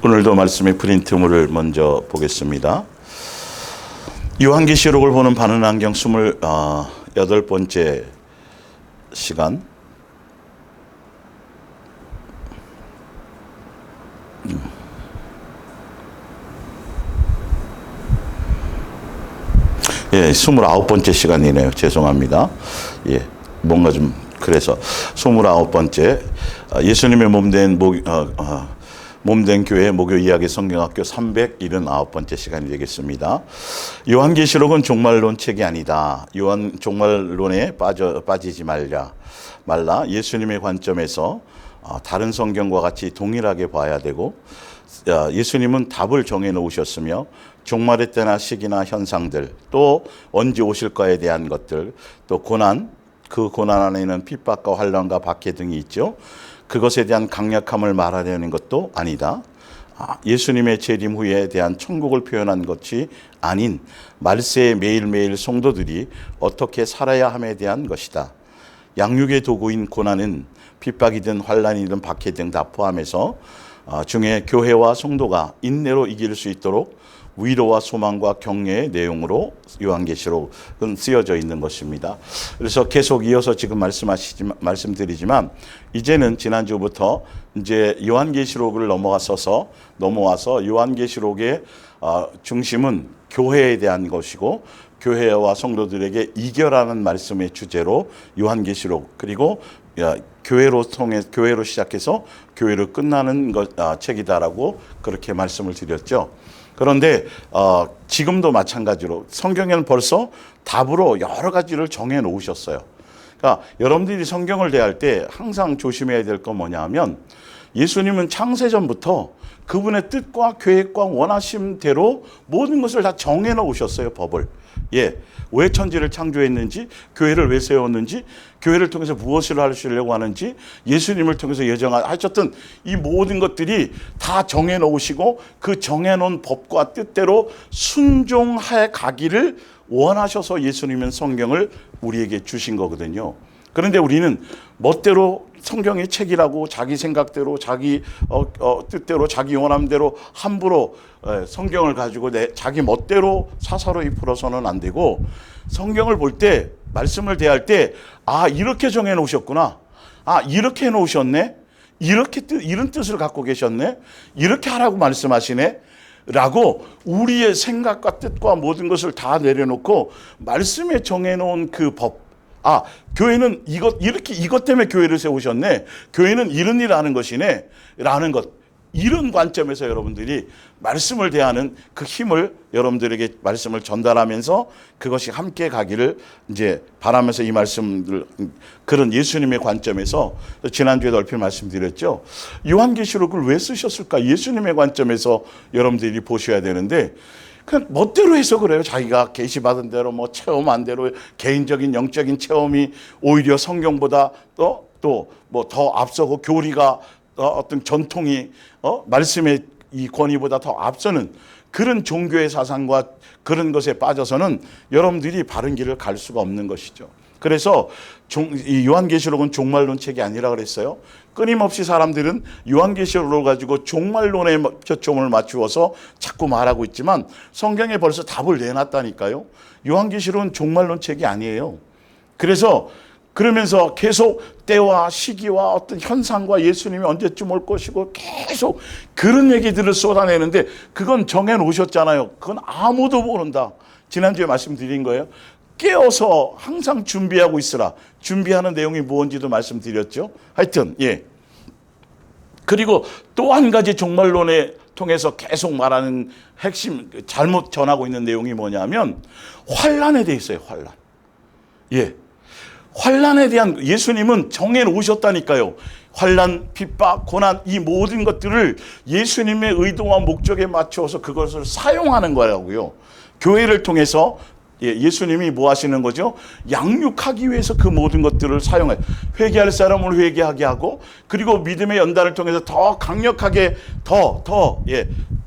오늘도 말씀의 프린트물을 먼저 보겠습니다. 요한계시록을 보는 바른 안경 28번째 시간. 예, 29번째 시간이네요. 죄송합니다. 예, 뭔가 좀 그래서 29번째 예수님의 몸된 교회 목요 이야기 성경학교 379번째 시간이 되겠습니다. 요한계시록은 종말론 책이 아니다. 요한 종말론에 빠지지 말라. 예수님의 관점에서 다른 성경과 같이 동일하게 봐야 되고, 예수님은 답을 정해 놓으셨으며 종말의 때나 시기나 현상들, 또 언제 오실까에 대한 것들, 또 고난, 그 고난 안에는 핍박과 환난과 박해 등이 있죠. 그것에 대한 강력함을 말하려는 것도 아니다. 예수님의 재림 후에 대한 천국을 표현한 것이 아닌 말세의 매일매일 성도들이 어떻게 살아야 함에 대한 것이다. 양육의 도구인 고난은 핍박이든 환난이든 박해 등 다 포함해서 중에 교회와 성도가 인내로 이길 수 있도록 위로와 소망과 격려의 내용으로 요한계시록은 쓰여져 있는 것입니다. 그래서 계속 이어서 지금 말씀드리지만 이제는 지난주부터 이제 요한계시록을 넘어와서 요한계시록의 중심은 교회에 대한 것이고, 교회와 성도들에게 이겨라는 말씀의 주제로 요한계시록, 그리고 교회로 시작해서 교회로 끝나는 책이다라고 그렇게 말씀을 드렸죠. 그런데 지금도 마찬가지로 성경에는 벌써 답으로 여러 가지를 정해 놓으셨어요. 그러니까 여러분들이 성경을 대할 때 항상 조심해야 될 건 뭐냐 하면, 예수님은 창세전부터 그분의 뜻과 계획과 원하심대로 모든 것을 다 정해 놓으셨어요, 법을. 예, 왜 천지를 창조했는지, 교회를 왜 세웠는지, 교회를 통해서 무엇을 하시려고 하는지, 예수님을 통해서 하셨던 이 모든 것들이 다 정해 놓으시고, 그 정해 놓은 법과 뜻대로 순종해 가기를 원하셔서 예수님은 성경을 우리에게 주신 거거든요. 그런데 우리는 멋대로 성경의 책이라고 자기 생각대로, 자기 뜻대로, 자기 원함대로 함부로 성경을 가지고 자기 멋대로 사사로이 풀어서는 안 되고, 성경을 볼 때, 말씀을 대할 때, 이렇게 정해 놓으셨구나, 이렇게 해 놓으셨네, 이런 뜻을 갖고 계셨네, 이렇게 하라고 말씀하시네 라고 우리의 생각과 뜻과 모든 것을 다 내려놓고 말씀에 정해놓은 그 법, 교회는 이것 때문에 교회를 세우셨네, 교회는 이런 일을 하는 것이네 라는 것, 이런 관점에서 여러분들이 말씀을 대하는 그 힘을 여러분들에게 말씀을 전달하면서 그것이 함께 가기를 이제 바라면서 이 말씀들, 그런 예수님의 관점에서 지난주에도 얼핏 말씀드렸죠. 요한계시록을 왜 쓰셨을까? 예수님의 관점에서 여러분들이 보셔야 되는데, 그냥 멋대로 해서 그래요. 자기가 계시받은 대로 체험한 대로 개인적인 영적인 체험이 오히려 성경보다 또 더 앞서고, 교리가 어떤 전통이 말씀의 이 권위보다 더 앞서는 그런 종교의 사상과 그런 것에 빠져서는 여러분들이 바른 길을 갈 수가 없는 것이죠. 그래서 이 요한계시록은 종말론 책이 아니라 그랬어요. 끊임없이 사람들은 요한계시록을 가지고 종말론에 초점을 맞추어서 자꾸 말하고 있지만 성경에 벌써 답을 내놨다니까요. 요한계시록은 종말론 책이 아니에요. 그러면서 계속 때와 시기와 어떤 현상과 예수님이 언제쯤 올 것이고 계속 그런 얘기들을 쏟아내는데, 그건 정해 놓으셨잖아요. 그건 아무도 모른다. 지난주에 말씀드린 거예요. 깨어서 항상 준비하고 있으라. 준비하는 내용이 무엇인지도 말씀드렸죠. 하여튼 그리고 또 한 가지 종말론에 통해서 계속 말하는 핵심, 잘못 전하고 있는 내용이 뭐냐면 환난에 대해 있어요. 환난에 대한, 예수님은 정해 놓으셨다니까요. 환난, 핍박, 고난, 이 모든 것들을 예수님의 의도와 목적에 맞춰서 그것을 사용하는 거라고요. 교회를 통해서 예수님이 뭐 하시는 거죠? 양육하기 위해서 그 모든 것들을 사용해요. 회개할 사람을 회개하게 하고, 그리고 믿음의 연단을 통해서 더 강력하게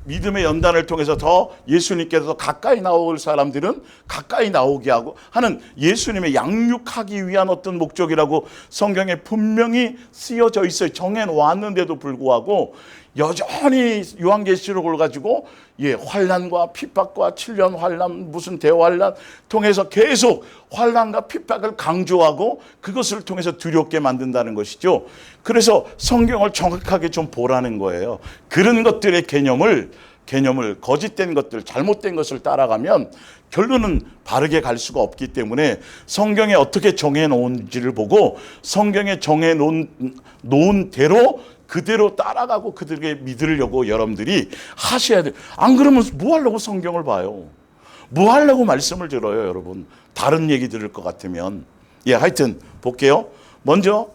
믿음의 연단을 통해서 더 예수님께서 더 가까이 나올 사람들은 가까이 나오게 하고 하는 예수님의 양육하기 위한 어떤 목적이라고 성경에 분명히 쓰여져 있어요. 정해놓았는데도 불구하고 여전히 요한계시록을 가지고 환난과 핍박과 7년 환난, 무슨 대환난 통해서 계속 환난과 핍박을 강조하고 그것을 통해서 두렵게 만든다는 것이죠. 그래서 성경을 정확하게 좀 보라는 거예요. 그런 것들의 개념을 거짓된 것들, 잘못된 것을 따라가면 결론은 바르게 갈 수가 없기 때문에 성경에 어떻게 정해놓은지를 보고 성경에 정해놓은 대로 그대로 따라가고 그들에게 믿으려고 여러분들이 하셔야 돼요. 안 그러면 뭐 하려고 성경을 봐요? 뭐 하려고 말씀을 들어요, 여러분? 다른 얘기 들을 것 같으면. 하여튼 볼게요. 먼저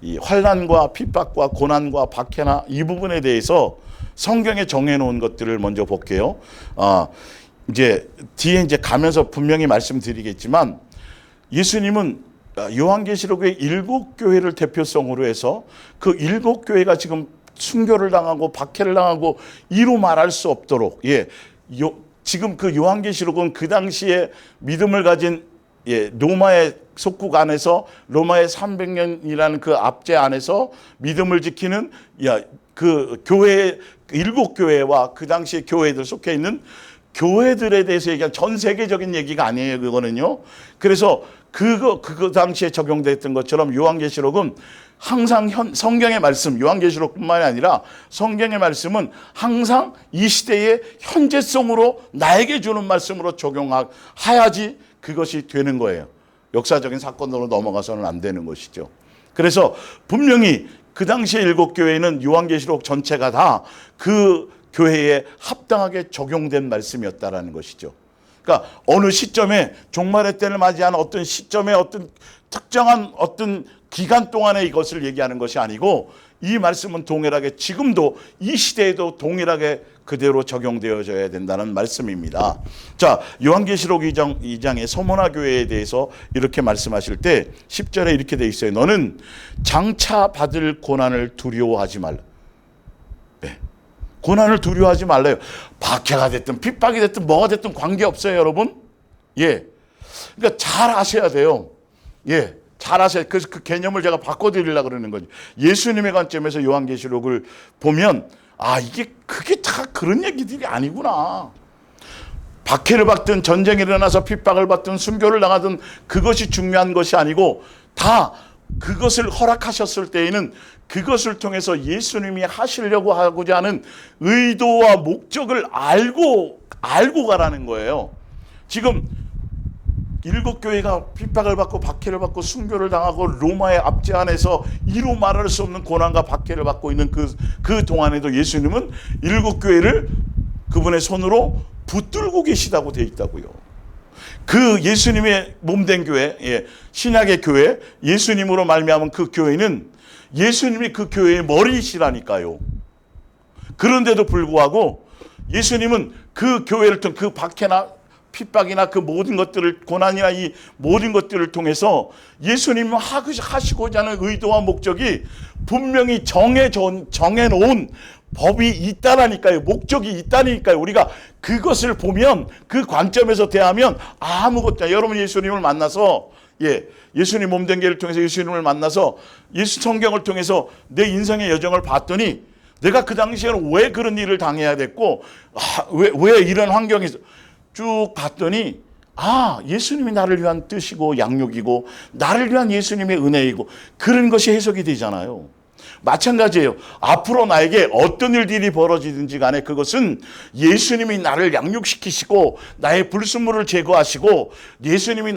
이 환난과 핍박과 고난과 박해나 이 부분에 대해서 성경에 정해놓은 것들을 먼저 볼게요. 이제 뒤에 이제 가면서 분명히 말씀드리겠지만 예수님은 요한계시록의 7교회를 대표성으로 해서 그 7교회가 지금 순교를 당하고 박해를 당하고 이루 말할 수 없도록 지금 그 요한계시록은 그 당시에 믿음을 가진 로마의 속국 안에서 로마의 300년이라는 그 압제 안에서 믿음을 지키는 그 교회 7교회와 그 당시에 교회들 속해 있는 교회들에 대해서 얘기한 전 세계적인 얘기가 아니에요, 그거는요. 그래서 그 당시에 적용됐던 것처럼 요한계시록은 항상 성경의 말씀, 요한계시록뿐만이 아니라 성경의 말씀은 항상 이 시대의 현재성으로 나에게 주는 말씀으로 적용해야지 그것이 되는 거예요. 역사적인 사건으로 넘어가서는 안 되는 것이죠. 그래서 분명히 그 당시에 7교회는 요한계시록 전체가 다 그 교회에 합당하게 적용된 말씀이었다라는 것이죠. 그러니까 어느 시점에 종말의 때를 맞이하는 어떤 시점에 어떤 특정한 어떤 기간 동안에 이것을 얘기하는 것이 아니고 이 말씀은 동일하게 지금도 이 시대에도 동일하게 그대로 적용되어져야 된다는 말씀입니다. 자, 요한계시록 2장의 서머나 교회에 대해서 이렇게 말씀하실 때 10절에 이렇게 돼 있어요. 너는 장차 받을 고난을 두려워하지 말라. 고난을 두려워하지 말래요. 박해가 됐든 핍박이 됐든 뭐가 됐든 관계없어요, 여러분. 그러니까 잘 아셔야 돼요. 잘 아셔야. 그래서 그 개념을 제가 바꿔드리려고 그러는 거죠. 예수님의 관점에서 요한계시록을 보면 그게 다 그런 얘기들이 아니구나. 박해를 받든 전쟁이 일어나서 핍박을 받든 순교를 당하든 그것이 중요한 것이 아니고 다 그것을 허락하셨을 때에는 그것을 통해서 예수님이 하시려고 하고자 하는 의도와 목적을 알고 가라는 거예요. 지금 7교회가 핍박을 받고 박해를 받고 순교를 당하고 로마의 압제 안에서 이루 말할 수 없는 고난과 박해를 받고 있는 그 동안에도 예수님은 7교회를 그분의 손으로 붙들고 계시다고 되어 있다고요. 그 예수님의 몸된 교회, 신약의 교회, 예수님으로 말미암은 그 교회는 예수님이 그 교회의 머리이시라니까요. 그런데도 불구하고 예수님은 그 교회를 통해 그 박해나 핍박이나 그 모든 것들을 고난이나 이 모든 것들을 통해서 예수님은 하시고자 하는 의도와 목적이 분명히 정해놓은 법이 있다라니까요. 목적이 있다니까요. 우리가 그것을 보면 그 관점에서 대하면 아무것도 여러분 예수님을 만나서 예수님 몸된 교회를 통해서 예수님을 만나서 예수 성경을 통해서 내 인생의 여정을 봤더니 내가 그 당시에는 왜 그런 일을 당해야 됐고 왜 이런 환경에서 쭉 봤더니 예수님이 나를 위한 뜻이고 양육이고 나를 위한 예수님의 은혜이고 그런 것이 해석이 되잖아요. 마찬가지예요. 앞으로 나에게 어떤 일들이 벌어지든지 간에 그것은 예수님이 나를 양육시키시고 나의 불순물을 제거하시고 예수님을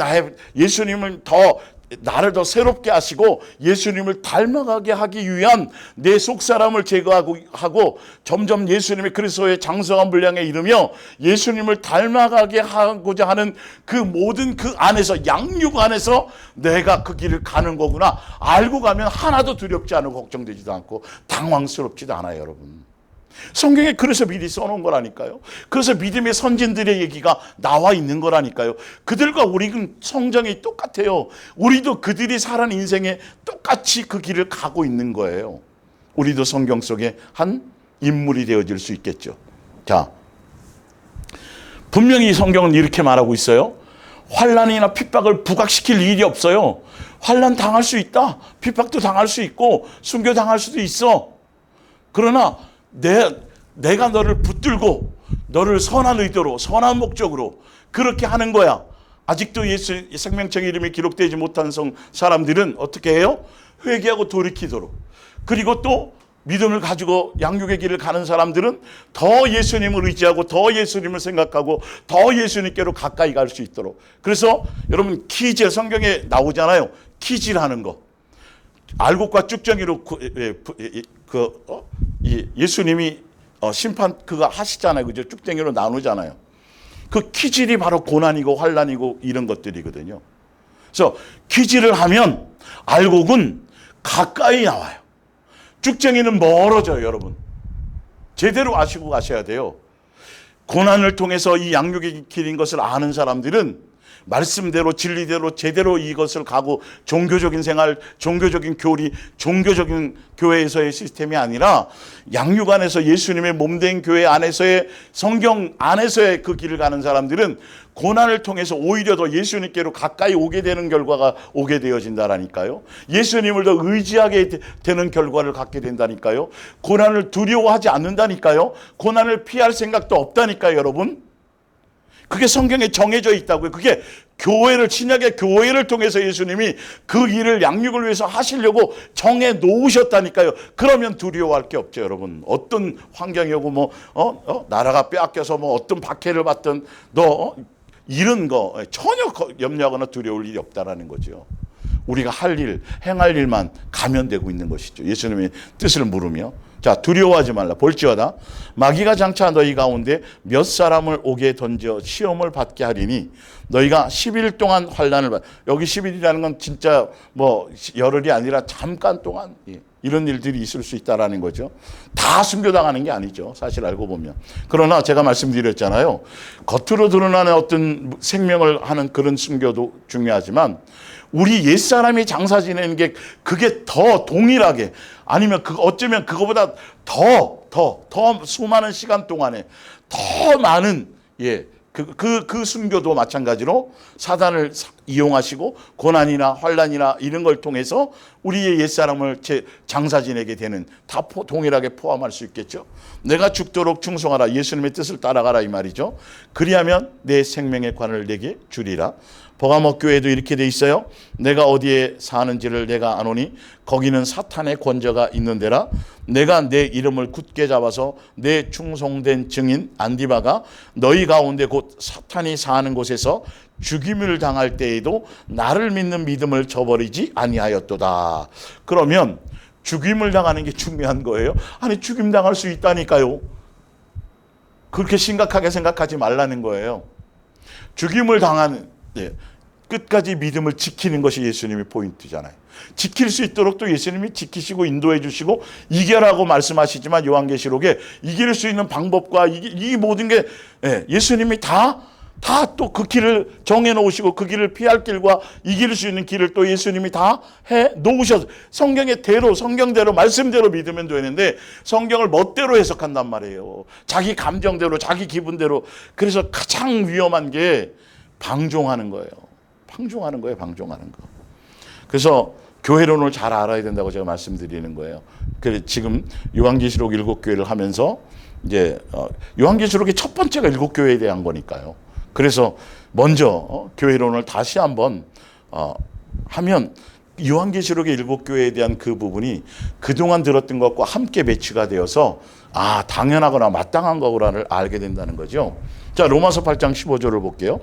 나를 더 새롭게 하시고 예수님을 닮아가게 하기 위한 내 속사람을 제거하고 점점 예수님의 그리스도의 장성한 분량에 이르며 예수님을 닮아가게 하고자 하는 그 모든 그 안에서 양육 안에서 내가 그 길을 가는 거구나 알고 가면 하나도 두렵지 않고 걱정되지도 않고 당황스럽지도 않아요, 여러분. 성경에 그래서 미리 써놓은 거라니까요. 그래서 믿음의 선진들의 얘기가 나와 있는 거라니까요. 그들과 우리는 성정이 똑같아요. 우리도 그들이 살아온 인생에 똑같이 그 길을 가고 있는 거예요. 우리도 성경 속에 한 인물이 되어질 수 있겠죠. 자, 분명히 성경은 이렇게 말하고 있어요. 환난이나 핍박을 부각시킬 일이 없어요. 환난 당할 수 있다. 핍박도 당할 수 있고 순교 당할 수도 있어. 그러나 내가 너를 붙들고 너를 선한 의도로 선한 목적으로 그렇게 하는 거야. 아직도 예수 생명책의 이름이 기록되지 못한 사람들은 어떻게 해요? 회개하고 돌이키도록. 그리고 또 믿음을 가지고 양육의 길을 가는 사람들은 더 예수님을 의지하고 더 예수님을 생각하고 더 예수님께로 가까이 갈 수 있도록. 그래서 여러분 키질 성경에 나오잖아요. 키질하는 거. 알곡과 쭉정이로 예수님이 심판 그거 하시잖아요. 그죠? 쭉정이로 나누잖아요. 그 키질이 바로 고난이고 환난이고 이런 것들이거든요. 그래서 키질을 하면 알곡은 가까이 나와요. 쭉정이는 멀어져요, 여러분. 제대로 아시고 가셔야 돼요. 고난을 통해서 이 양육의 길인 것을 아는 사람들은 말씀대로 진리대로 제대로 이것을 가고 종교적인 생활, 종교적인 교리, 종교적인 교회에서의 시스템이 아니라 양육 안에서 예수님의 몸된 교회 안에서의 성경 안에서의 그 길을 가는 사람들은 고난을 통해서 오히려 더 예수님께로 가까이 오게 되는 결과가 오게 되어진다라니까요. 예수님을 더 의지하게 되는 결과를 갖게 된다니까요. 고난을 두려워하지 않는다니까요. 고난을 피할 생각도 없다니까요, 여러분. 그게 성경에 정해져 있다고요. 그게 교회를, 신약의 교회를 통해서 예수님이 그 일을 양육을 위해서 하시려고 정해 놓으셨다니까요. 그러면 두려워할 게 없죠, 여러분. 어떤 환경이 오고 나라가 빼앗겨서 어떤 박해를 받든 이런 거 전혀 염려하거나 두려울 일이 없다라는 거죠. 우리가 할 일, 행할 일만 가면되고 있는 것이죠. 예수님의 뜻을 물으며. 자, 두려워하지 말라. 볼지어다 마귀가 장차 너희 가운데 몇 사람을 오게 던져 시험을 받게 하리니 너희가 10일 동안 환난을 받. 여기 10일이라는 건 진짜 열흘이 아니라 잠깐 동안 이런 일들이 있을 수 있다라는 거죠. 다 순교당하는 게 아니죠. 사실 알고 보면. 그러나 제가 말씀드렸잖아요. 겉으로 드러나는 어떤 생명을 하는 그런 순교도 중요하지만 우리 옛사람이 장사 지내는 게 그게 더 동일하게 아니면 어쩌면 그거보다 더 수많은 시간 동안에 더 많은 그 순교도 마찬가지로 사단을 이용하시고 고난이나 환난이나 이런 걸 통해서 우리의 옛사람을 장사 지내게 되는 다 동일하게 포함할 수 있겠죠. 내가 죽도록 충성하라. 예수님의 뜻을 따라가라 이 말이죠. 그리하면 내 생명의 관을 내게 주리라. 버가모 교회도 이렇게 돼 있어요. 내가 어디에 사는지를 내가 아노니 거기는 사탄의 권저가 있는 데라. 내가 내 이름을 굳게 잡아서 내 충성된 증인 안디바가 너희 가운데 곧 사탄이 사는 곳에서 죽임을 당할 때에도 나를 믿는 믿음을 저버리지 아니하였도다. 그러면 죽임을 당하는 게 중요한 거예요. 아니 죽임 당할 수 있다니까요. 그렇게 심각하게 생각하지 말라는 거예요. 죽임을 당하는 끝까지 믿음을 지키는 것이 예수님의 포인트잖아요. 지킬 수 있도록 또 예수님이 지키시고 인도해 주시고 이겨라고 말씀하시지만 요한계시록에 이길 수 있는 방법과 이 모든 게 예수님이 다 또 그 길을 정해 놓으시고 그 길을 피할 길과 이길 수 있는 길을 또 예수님이 다 해 놓으셔서 성경대로 말씀대로 믿으면 되는데 성경을 멋대로 해석한단 말이에요. 자기 감정대로 자기 기분대로. 그래서 가장 위험한 게 방종하는 거예요. 방종하는 거. 그래서 교회론을 잘 알아야 된다고 제가 말씀드리는 거예요. 그래서 지금 요한계시록 7교회를 하면서 이제 요한계시록의 첫 번째가 7교회에 대한 거니까요. 그래서 먼저 교회론을 다시 한번 하면 요한계시록의 7교회에 대한 그 부분이 그동안 들었던 것과 함께 배치가 되어서 당연하거나 마땅한 거구나를 알게 된다는 거죠. 자, 로마서 8장 15절을 볼게요.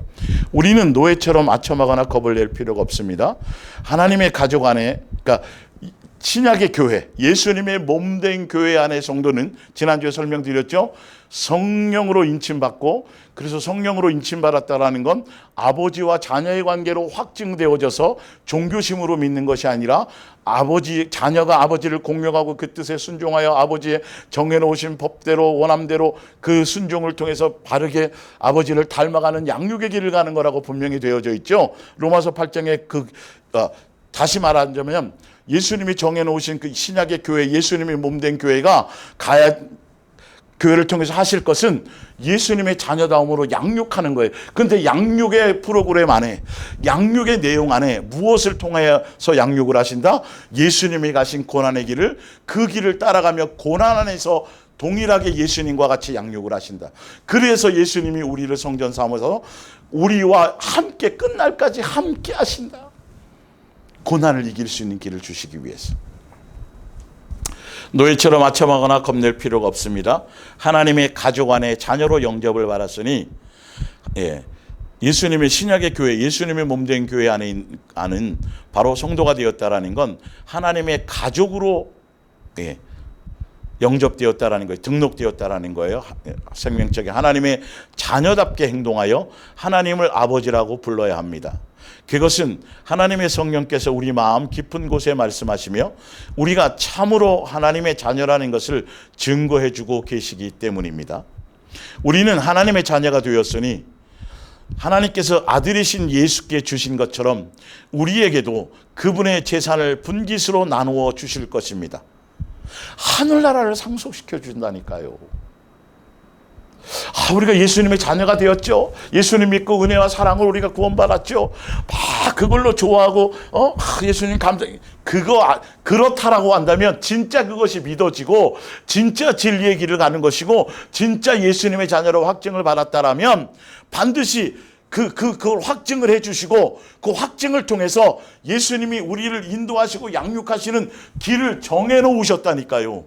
우리는 노예처럼 아첨하거나 겁을 낼 필요가 없습니다. 하나님의 가족 안에, 그러니까 신약의 교회, 예수님의 몸된 교회 안의 성도는 지난주에 설명드렸죠. 성령으로 인침받고, 그래서 성령으로 인침받았다라는 건 아버지와 자녀의 관계로 확증되어져서 종교심으로 믿는 것이 아니라 자녀가 아버지를 공명하고 그 뜻에 순종하여 아버지의 정해놓으신 법대로 원함대로 그 순종을 통해서 바르게 아버지를 닮아가는 양육의 길을 가는 거라고 분명히 되어져 있죠. 로마서 8장에 다시 말하자면 예수님이 정해놓으신 그 신약의 교회, 예수님이 몸된 교회가 교회를 통해서 하실 것은 예수님의 자녀다움으로 양육하는 거예요. 그런데 양육의 프로그램 안에, 양육의 내용 안에 무엇을 통하여서 양육을 하신다? 예수님이 가신 고난의 길을, 그 길을 따라가며 고난 안에서 동일하게 예수님과 같이 양육을 하신다. 그래서 예수님이 우리를 성전 삼아서 우리와 함께 끝날까지 함께 하신다. 고난을 이길 수 있는 길을 주시기 위해서. 노예처럼 아첨하거나 겁낼 필요가 없습니다. 하나님의 가족 안에 자녀로 영접을 받았으니, 예수님의 신약의 교회, 예수님의 몸된 교회 안은 바로 성도가 되었다라는 건 하나님의 가족으로 영접되었다라는 거예요. 등록되었다라는 거예요. 생명적인 하나님의 자녀답게 행동하여 하나님을 아버지라고 불러야 합니다. 그것은 하나님의 성령께서 우리 마음 깊은 곳에 말씀하시며 우리가 참으로 하나님의 자녀라는 것을 증거해 주고 계시기 때문입니다. 우리는 하나님의 자녀가 되었으니 하나님께서 아들이신 예수께 주신 것처럼 우리에게도 그분의 재산을 분깃으로 나누어 주실 것입니다. 하늘나라를 상속시켜 준다니까요. 우리가 예수님의 자녀가 되었죠. 예수님 믿고 은혜와 사랑을 우리가 구원받았죠. 막 그걸로 좋아하고 예수님 감정, 그렇다라고 한다면 진짜 그것이 믿어지고 진짜 진리의 길을 가는 것이고 진짜 예수님의 자녀로 확증을 받았다라면 반드시 그걸 확증을 해주시고 그 확증을 통해서 예수님이 우리를 인도하시고 양육하시는 길을 정해놓으셨다니까요.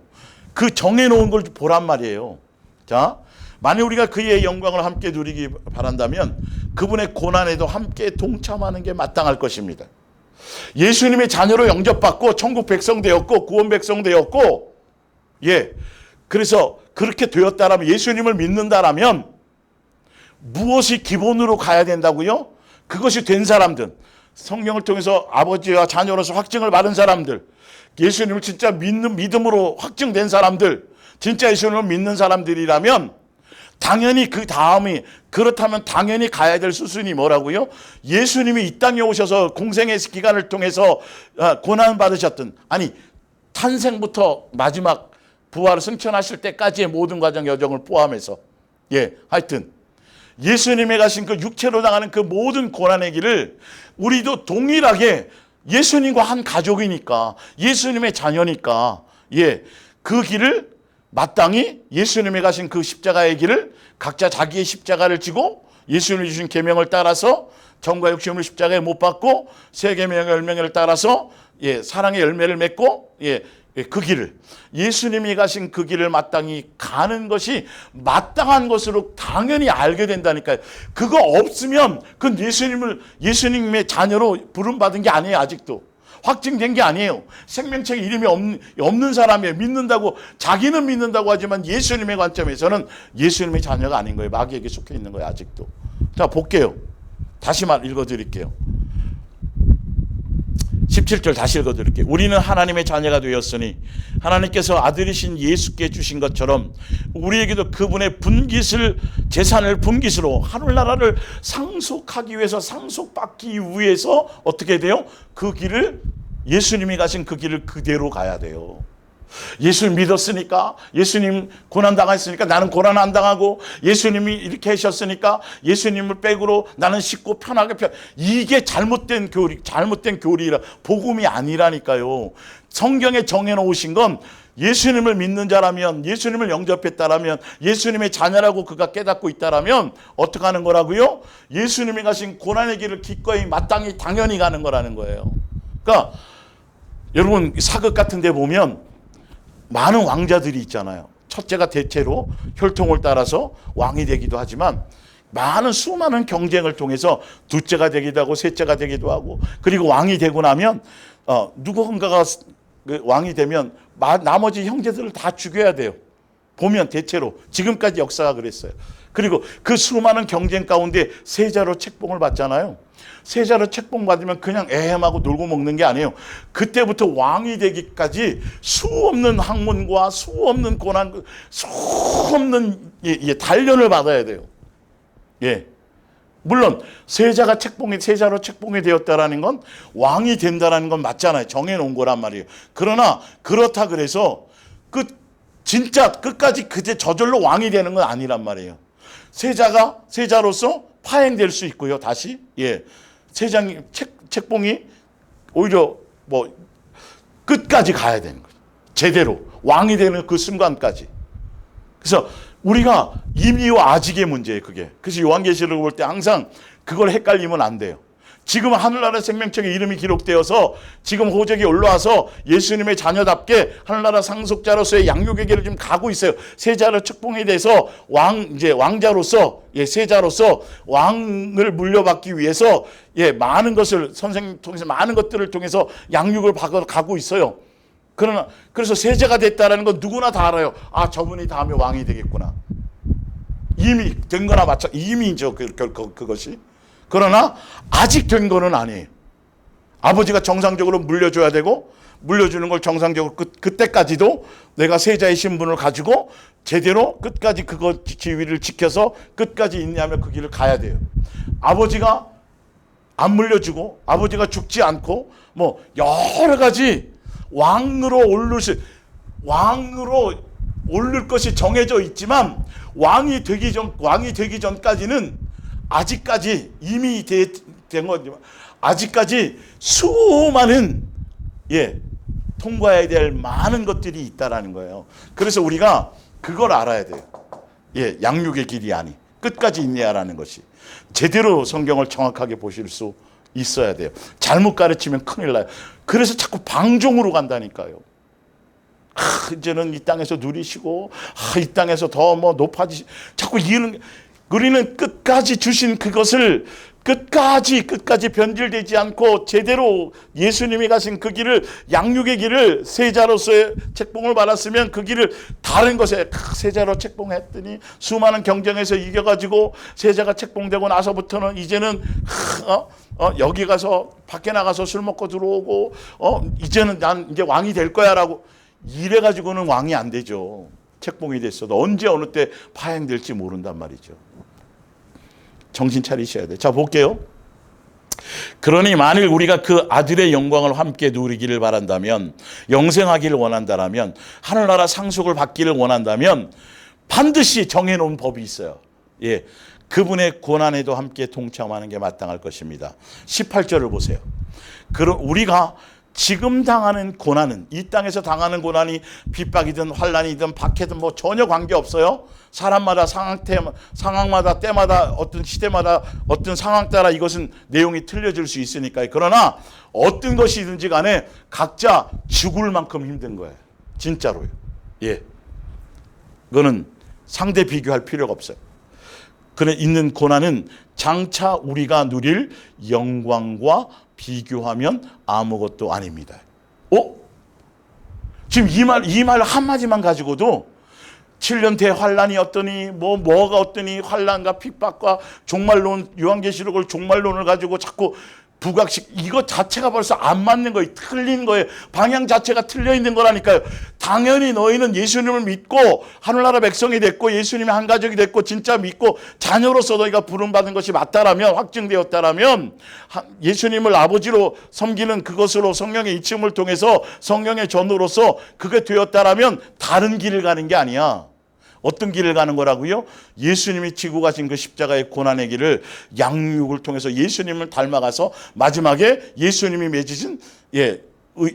그 정해놓은 걸 보란 말이에요. 자, 만약 우리가 그의 영광을 함께 누리기 바란다면 그분의 고난에도 함께 동참하는 게 마땅할 것입니다. 예수님의 자녀로 영접받고 천국 백성 되었고 구원 백성 되었고, 그래서 그렇게 되었다라면, 예수님을 믿는다라면 무엇이 기본으로 가야 된다고요? 그것이 된 사람들, 성령을 통해서 아버지와 자녀로서 확증을 받은 사람들, 예수님을 진짜 믿음으로 확증된 사람들, 진짜 예수님을 믿는 사람들이라면 당연히 그 다음이, 그렇다면 당연히 가야 될 수순이 뭐라고요? 예수님이 이 땅에 오셔서 공생의 기간을 통해서 고난 받으셨던, 탄생부터 마지막 부활을 승천하실 때까지의 모든 과정 여정을 포함해서, 하여튼 예수님이 가신 그 육체로 나가는 그 모든 고난의 길을 우리도 동일하게 예수님과 한 가족이니까, 예수님의 자녀니까, 그 길을 마땅히 예수님이 가신 그 십자가의 길을 각자 자기의 십자가를 지고 예수님이 주신 계명을 따라서 정과 욕심을 십자가에 못 박고 세 계명의 열매를 따라서 사랑의 열매를 맺고 그 길을, 예수님이 가신 그 길을 마땅히 가는 것이 마땅한 것으로 당연히 알게 된다니까요. 그거 없으면 그건 예수님의 자녀로 부름받은 게 아니에요. 아직도 확증된 게 아니에요. 생명책에 이름이 없는 사람이에요. 믿는다고, 자기는 믿는다고 하지만 예수님의 관점에서는 예수님의 자녀가 아닌 거예요. 마귀에게 속해 있는 거예요. 아직도. 자, 볼게요. 다시 읽어드릴게요. 17절 다시 읽어드릴게요. 우리는 하나님의 자녀가 되었으니 하나님께서 아들이신 예수께 주신 것처럼 우리에게도 그분의 재산을 분깃으로 하늘나라를 상속하기 위해서, 상속받기 위해서 어떻게 돼요? 그 길을, 예수님이 가신 그 길을 그대로 가야 돼요. 예수님 믿었으니까, 예수님 고난 당했으니까 나는 고난 안 당하고, 예수님이 이렇게 하셨으니까 예수님을 백으로 나는 쉽고 편하게 이게 잘못된 교리라, 복음이 아니라니까요. 성경에 정해놓으신 건 예수님을 믿는 자라면, 예수님을 영접했다라면, 예수님의 자녀라고 그가 깨닫고 있다라면 어떻게 하는 거라고요? 예수님이 가신 고난의 길을 기꺼이 마땅히 당연히 가는 거라는 거예요. 그러니까 여러분 사극 같은 데 보면 많은 왕자들이 있잖아요. 첫째가 대체로 혈통을 따라서 왕이 되기도 하지만 수많은 경쟁을 통해서 둘째가 되기도 하고 셋째가 되기도 하고, 그리고 왕이 되고 나면 누군가가 왕이 되면 나머지 형제들을 다 죽여야 돼요. 보면 대체로 지금까지 역사가 그랬어요. 그리고 그 수많은 경쟁 가운데 세자로 책봉을 받잖아요. 세자로 책봉 받으면 그냥 애헴하고 놀고 먹는 게 아니에요. 그때부터 왕이 되기까지 수없는 학문과 수없는 고난, 수없는 단련을 받아야 돼요. 물론 세자로 책봉이 되었다라는 건 왕이 된다라는 건 맞잖아요. 정해놓은 거란 말이에요. 그러나 그렇다 그래서 진짜 끝까지 그제 저절로 왕이 되는 건 아니란 말이에요. 세자로서 파행될 수 있고요. 다시 세장이 책봉이 오히려 뭐 끝까지 가야 되는 거죠. 제대로 왕이 되는 그 순간까지. 그래서 우리가 임의와 아직의 문제예요, 그게. 그래서 요한계시록을 볼 때 항상 그걸 헷갈리면 안 돼요. 지금 하늘나라 생명책에 이름이 기록되어서 지금 호적이 올라와서 예수님의 자녀답게 하늘나라 상속자로서의 양육의 길을 지금 가고 있어요. 세자로 책봉에 대해서 이제 왕자로서, 세자로서 왕을 물려받기 위해서, 많은 것을 선생님 통해서 많은 것들을 통해서 양육을 가고 있어요. 그래서 세자가 됐다라는 건 누구나 다 알아요. 아, 저분이 다음에 왕이 되겠구나. 이미 된 거나 이미죠, 그것이. 그러나 아직 된 거는 아니에요. 아버지가 정상적으로 물려줘야 되고, 물려주는 걸 정상적으로 그때까지도 내가 세자의 신분을 가지고 제대로 끝까지 그거 지위를 지켜서 끝까지 인내하며 그 길을 가야 돼요. 아버지가 안 물려주고 아버지가 죽지 않고 뭐 여러 가지 왕으로 오를 것이 정해져 있지만 왕이 되기 전까지는 아직까지 이미 된 거지만 아직까지 수많은 통과해야 될 많은 것들이 있다라는 거예요. 그래서 우리가 그걸 알아야 돼요. 양육의 길이 아니 끝까지 인내하라는 것이 제대로 성경을 정확하게 보실 수 있어야 돼요. 잘못 가르치면 큰일 나요. 그래서 자꾸 방종으로 간다니까요. 이제는 이 땅에서 누리시고 이 땅에서 더 높아지시 자꾸 우리는 끝까지 주신 그것을 끝까지 변질되지 않고 제대로 예수님이 가신 그 길을 양육의 길을 세자로서의 책봉을 받았으면 그 길을 다른 것에 세자로 책봉했더니 수많은 경쟁에서 이겨가지고 세자가 책봉되고 나서부터는 이제는 여기 가서 밖에 나가서 술 먹고 들어오고 이제는 난 이제 왕이 될 거야라고 이래가지고는 왕이 안 되죠. 책봉이 됐어도 언제 어느 때 파행될지 모른단 말이죠. 정신 차리셔야 돼요. 자, 볼게요. 그러니 만일 우리가 그 아들의 영광을 함께 누리기를 바란다면, 영생하기를 원한다면, 하늘나라 상속을 받기를 원한다면 반드시 정해놓은 법이 있어요. 그분의 고난에도 함께 동참하는 게 마땅할 것입니다. 18절을 보세요. 그럼 우리가 지금 당하는 고난은, 이 땅에서 당하는 고난이 핍박이든 환난이든 박해든 전혀 관계없어요. 사람마다 상황마다 때마다 어떤 시대마다 어떤 상황 따라 이것은 내용이 틀려질 수 있으니까요. 그러나 어떤 것이든지 간에 각자 죽을 만큼 힘든 거예요. 진짜로요. 그거는 상대 비교할 필요가 없어요. 그래 있는 고난은 장차 우리가 누릴 영광과 비교하면 아무것도 아닙니다. 지금 이 말 한마디만 가지고도 7년 대환란이 어떠니 뭐가 어떠니 환란과 핍박과 종말론 요한계시록을 종말론을 가지고 자꾸 부각식 이거 자체가 벌써 안 맞는 거예요. 틀린 거예요. 방향 자체가 틀려 있는 거라니까요. 당연히 너희는 예수님을 믿고 하늘나라 백성이 됐고 예수님의 한 가족이 됐고 진짜 믿고 자녀로서 너희가 부름받은 것이 맞다라면 확증되었다라면 예수님을 아버지로 섬기는 그것으로 성령의 이침을 통해서 성령의 전우로서 그게 되었다라면 다른 길을 가는 게 아니야. 어떤 길을 가는 거라고요? 예수님이 지고 가신 그 십자가의 고난의 길을 양육을 통해서 예수님을 닮아가서 마지막에 예수님이 맺으신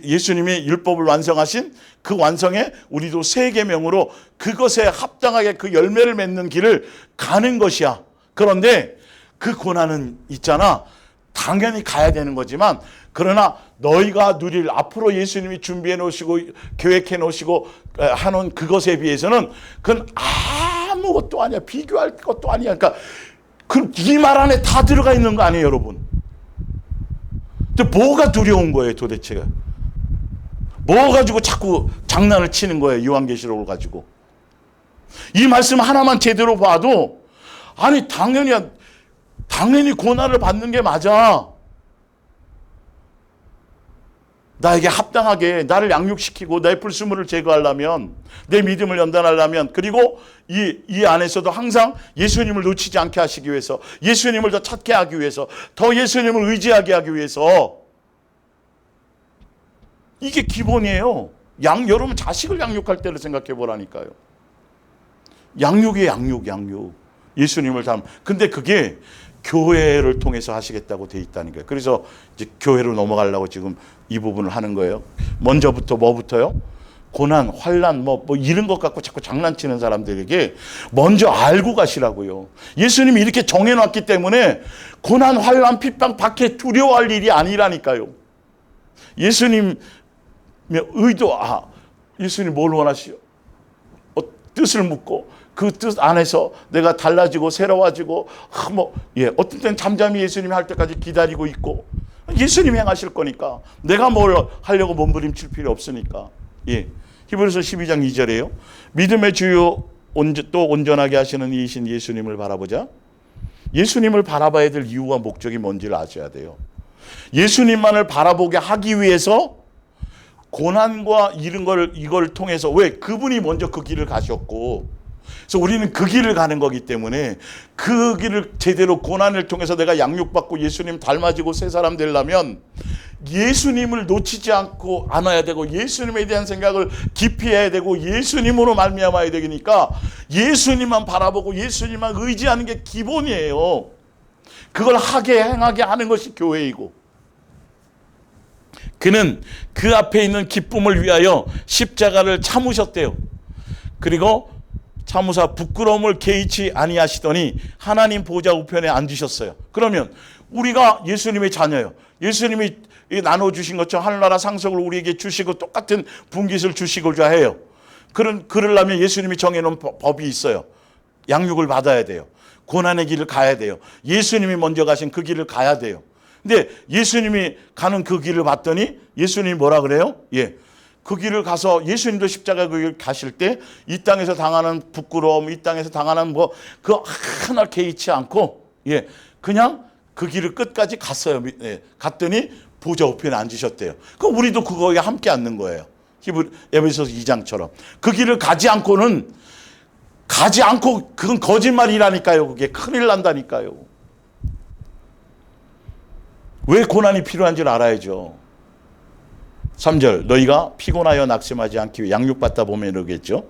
예수님이 율법을 완성하신 그 완성에 우리도 새 계명으로 그것에 합당하게 그 열매를 맺는 길을 가는 것이야. 그런데 그 고난은 있잖아. 당연히 가야 되는 거지만 그러나 너희가 누릴 앞으로 예수님이 준비해 놓으시고 계획해 놓으시고 하는 그것에 비해서는 그건 아무것도 아니야. 비교할 것도 아니야. 그러니까 이 말 안에 다 들어가 있는 거 아니에요, 여러분. 근데 뭐가 두려운 거예요, 도대체가? 뭐 가지고 자꾸 장난을 치는 거예요, 요한계시록을 가지고. 이 말씀 하나만 제대로 봐도 아니 당연히 고난을 받는 게 맞아. 나에게 합당하게 나를 양육시키고 내 불순물을 제거하려면 내 믿음을 연단하려면 그리고 이 안에서도 항상 예수님을 놓치지 않게 하시기 위해서 예수님을 더 찾게 하기 위해서 더 예수님을 의지하게 하기 위해서 이게 기본이에요. 여러분 자식을 양육할 때를 생각해 보라니까요. 양육. 예수님을 닮. 근데 그게 교회를 통해서 하시겠다고 돼 있다는 거예요. 그래서 이제 교회로 넘어가려고 지금 이 부분을 하는 거예요. 먼저부터 뭐부터요? 고난, 환난, 뭐 이런 것 갖고 자꾸 장난치는 사람들에게 먼저 알고 가시라고요. 예수님이 이렇게 정해놨기 때문에 고난, 환난, 핍박, 박해 두려워할 일이 아니라니까요. 예수님의 의도, 예수님 뭘 원하시오? 뜻을 묻고 그 뜻 안에서 내가 달라지고 새로워지고 어떤 때는 잠잠히 예수님이 할 때까지 기다리고 있고 예수님이 행하실 거니까 내가 뭘 하려고 몸부림칠 필요 없으니까. 히브리서 12장 2절에요. 믿음의 주요 또 온전하게 하시는 이이신 예수님을 바라보자. 예수님을 바라봐야 될 이유와 목적이 뭔지를 아셔야 돼요. 예수님만을 바라보게 하기 위해서 고난과 이걸 통해서 왜? 그분이 먼저 그 길을 가셨고 그래서 우리는 그 길을 가는 거기 때문에 그 길을 제대로 고난을 통해서 내가 양육받고 예수님 닮아지고 새 사람 되려면 예수님을 놓치지 않고 안아야 되고 예수님에 대한 생각을 깊이 해야 되고 예수님으로 말미암아야 되니까 예수님만 바라보고 예수님만 의지하는 게 기본이에요. 그걸 행하게 하는 것이 교회이고 그는 그 앞에 있는 기쁨을 위하여 십자가를 참으셨대요. 그리고 참으사 부끄러움을 개의치 아니하시더니 하나님 보좌 우편에 앉으셨어요. 그러면 우리가 예수님의 자녀예요. 예수님이 나눠주신 것처럼 하늘나라 상속을 우리에게 주시고 똑같은 분깃을 주시고자 해요. 그러려면 예수님이 정해놓은 법이 있어요. 양육을 받아야 돼요. 고난의 길을 가야 돼요. 예수님이 먼저 가신 그 길을 가야 돼요. 근데 예수님이 가는 그 길을 봤더니 예수님이 뭐라 그래요? 그 길을 가서 예수님도 십자가 그 길 가실 때 이 땅에서 당하는 부끄러움, 이 땅에서 당하는 그거 하나 개의치 않고 그냥 그 길을 끝까지 갔어요. 갔더니 보좌 우편에 앉으셨대요. 그럼 우리도 그거에 함께 앉는 거예요. 에베소서 2장처럼. 그 길을 가지 않고 그건 거짓말이라니까요. 그게 큰일 난다니까요. 왜 고난이 필요한지를 알아야죠. 3절 너희가 피곤하여 낙심하지 않기 위해 양육받다 보면 이러겠죠.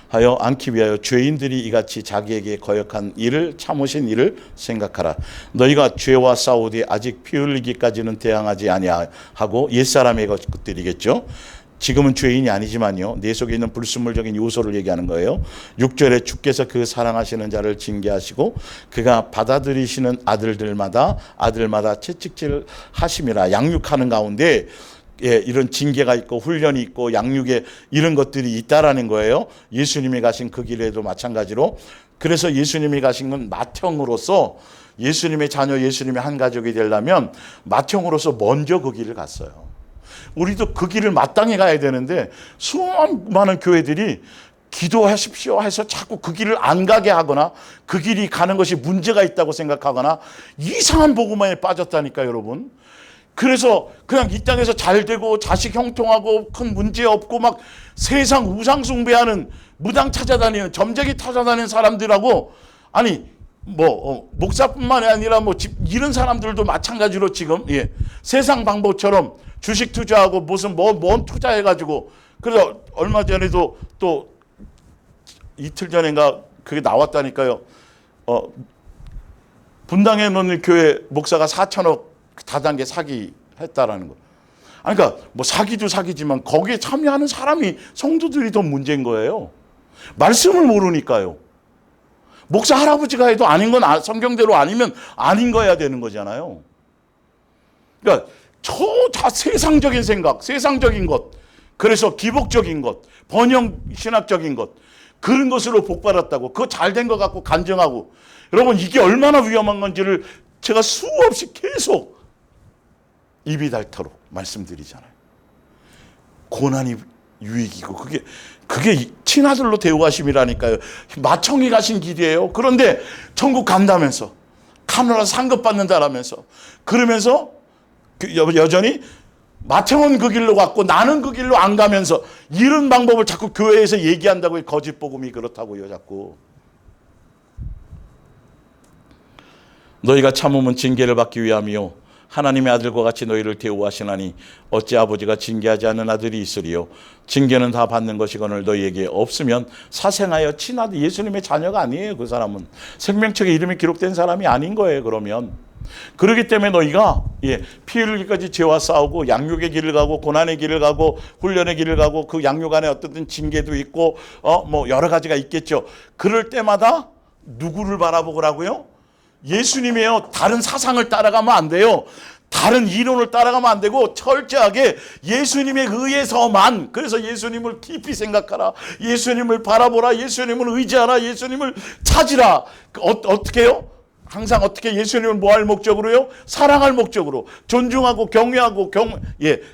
하여 않기 위하여 죄인들이 이같이 자기에게 거역한 일을 참으신 일을 생각하라. 너희가 죄와 싸우되 아직 피 흘리기까지는 대항하지 아니하고 옛사람의 것들이겠죠. 지금은 죄인이 아니지만요. 내 속에 있는 불순물적인 요소를 얘기하는 거예요. 6절에 주께서 그 사랑하시는 자를 징계하시고 그가 받아들이시는 아들마다 채찍질 하심이라. 양육하는 가운데 이런 징계가 있고 훈련이 있고 양육에 이런 것들이 있다라는 거예요. 예수님이 가신 그 길에도 마찬가지로. 그래서 예수님이 가신 건 맏형으로서 예수님의 자녀, 예수님의 한 가족이 되려면 맏형으로서 먼저 그 길을 갔어요. 우리도 그 길을 마땅히 가야 되는데 수많은 교회들이 기도하십시오 해서 자꾸 그 길을 안 가게 하거나 그 길이 가는 것이 문제가 있다고 생각하거나 이상한 복음에 빠졌다니까 여러분. 그래서 그냥 이 땅에서 잘 되고 자식 형통하고 큰 문제 없고 막 세상 우상 숭배하는 무당 찾아다니는 점쟁이 찾아다니는 사람들하고 목사뿐만이 아니라 이런 사람들도 마찬가지로 지금 세상 방법처럼 주식 투자하고 무슨 뭔 투자해가지고 그래서 얼마 전에도 또 이틀 전인가 그게 나왔다니까요. 분당에 놓는 교회 목사가 4천억 다단계 사기했다라는 거. 그러니까 사기도 사기지만 거기에 참여하는 사람이 성도들이 더 문제인 거예요. 말씀을 모르니까요. 목사 할아버지가 해도 아닌 건 성경대로 아니면 아닌 거야 되는 거잖아요. 그러니까 다 세상적인 생각, 세상적인 것, 그래서 기복적인 것, 번영 신학적인 것, 그런 것으로 복받았다고 그거 잘된 것 같고 간증하고. 여러분 이게 얼마나 위험한 건지를 제가 수없이 계속 입이 닳도록 말씀드리잖아요. 고난이 유익이고 그게 친아들로 대우하심이라니까요. 마청이 가신 길이에요. 그런데 천국 간다면서 하늘나라 상급받는다라면서 그러면서 여전히 마청은 그 길로 갔고 나는 그 길로 안 가면서 이런 방법을 자꾸 교회에서 얘기한다고 거짓 복음이 그렇다고요. 자꾸 너희가 참으면 징계를 받기 위함이요 하나님의 아들과 같이 너희를 대우하시나니 어찌 아버지가 징계하지 않는 아들이 있으리요. 징계는 다 받는 것이거늘 너희에게 없으면 사생하여 친아들. 예수님의 자녀가 아니에요. 그 사람은 생명책에 이름이 기록된 사람이 아닌 거예요. 그러면 그렇기 때문에 너희가 피 흘리기까지 죄와 싸우고 양육의 길을 가고 고난의 길을 가고 훈련의 길을 가고 그 양육 안에 어떤 징계도 있고 뭐 여러 가지가 있겠죠. 그럴 때마다 누구를 바라보고라고요? 예수님이에요. 다른 사상을 따라가면 안 돼요. 다른 이론을 따라가면 안 되고 철저하게 예수님에 의해서만. 그래서 예수님을 깊이 생각하라. 예수님을 바라보라. 예수님을 의지하라. 예수님을 찾으라. 어떻게 해요? 항상 어떻게 예수님을 뭐 할 목적으로요? 사랑할 목적으로, 존중하고 경외하고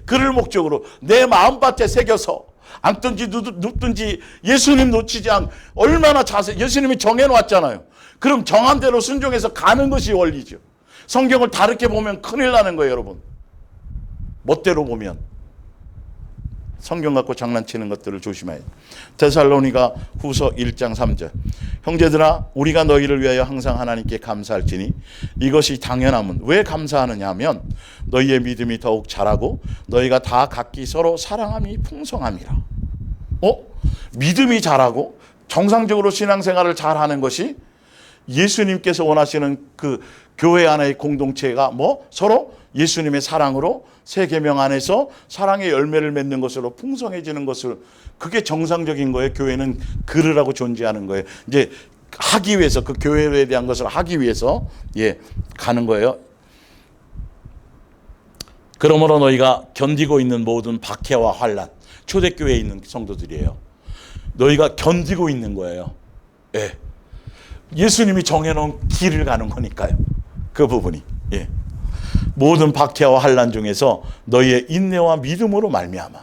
그를 목적으로 내 마음밭에 새겨서 앉든지 눕든지 예수님 놓치지 않. 얼마나 예수님이 정해놓았잖아요. 그럼 정한 대로 순종해서 가는 것이 원리죠. 성경을 다르게 보면 큰일 나는 거예요, 여러분. 멋대로 보면. 성경 갖고 장난치는 것들을 조심해야 돼요. 데살로니가 후서 1장 3절. 형제들아 우리가 너희를 위하여 항상 하나님께 감사할지니 이것이 당연함은. 왜 감사하느냐 하면 너희의 믿음이 더욱 자라고 너희가 다 각기 서로 사랑함이 풍성함이라. 믿음이 자라고 정상적으로 신앙생활을 잘하는 것이 예수님께서 원하시는 그 교회 안의 공동체가 서로 예수님의 사랑으로 새 계명 안에서 사랑의 열매를 맺는 것으로 풍성해지는 것을, 그게 정상적인 거예요. 교회는 그러라고 존재하는 거예요. 이제 하기 위해서, 그 교회에 대한 것을 하기 위해서 가는 거예요. 그러므로 너희가 견디고 있는 모든 박해와 환난, 초대교회에 있는 성도들이에요. 너희가 견디고 있는 거예요. 예수님이 정해놓은 길을 가는 거니까요. 그 부분이. 모든 박해와 환난 중에서 너희의 인내와 믿음으로 말미암아.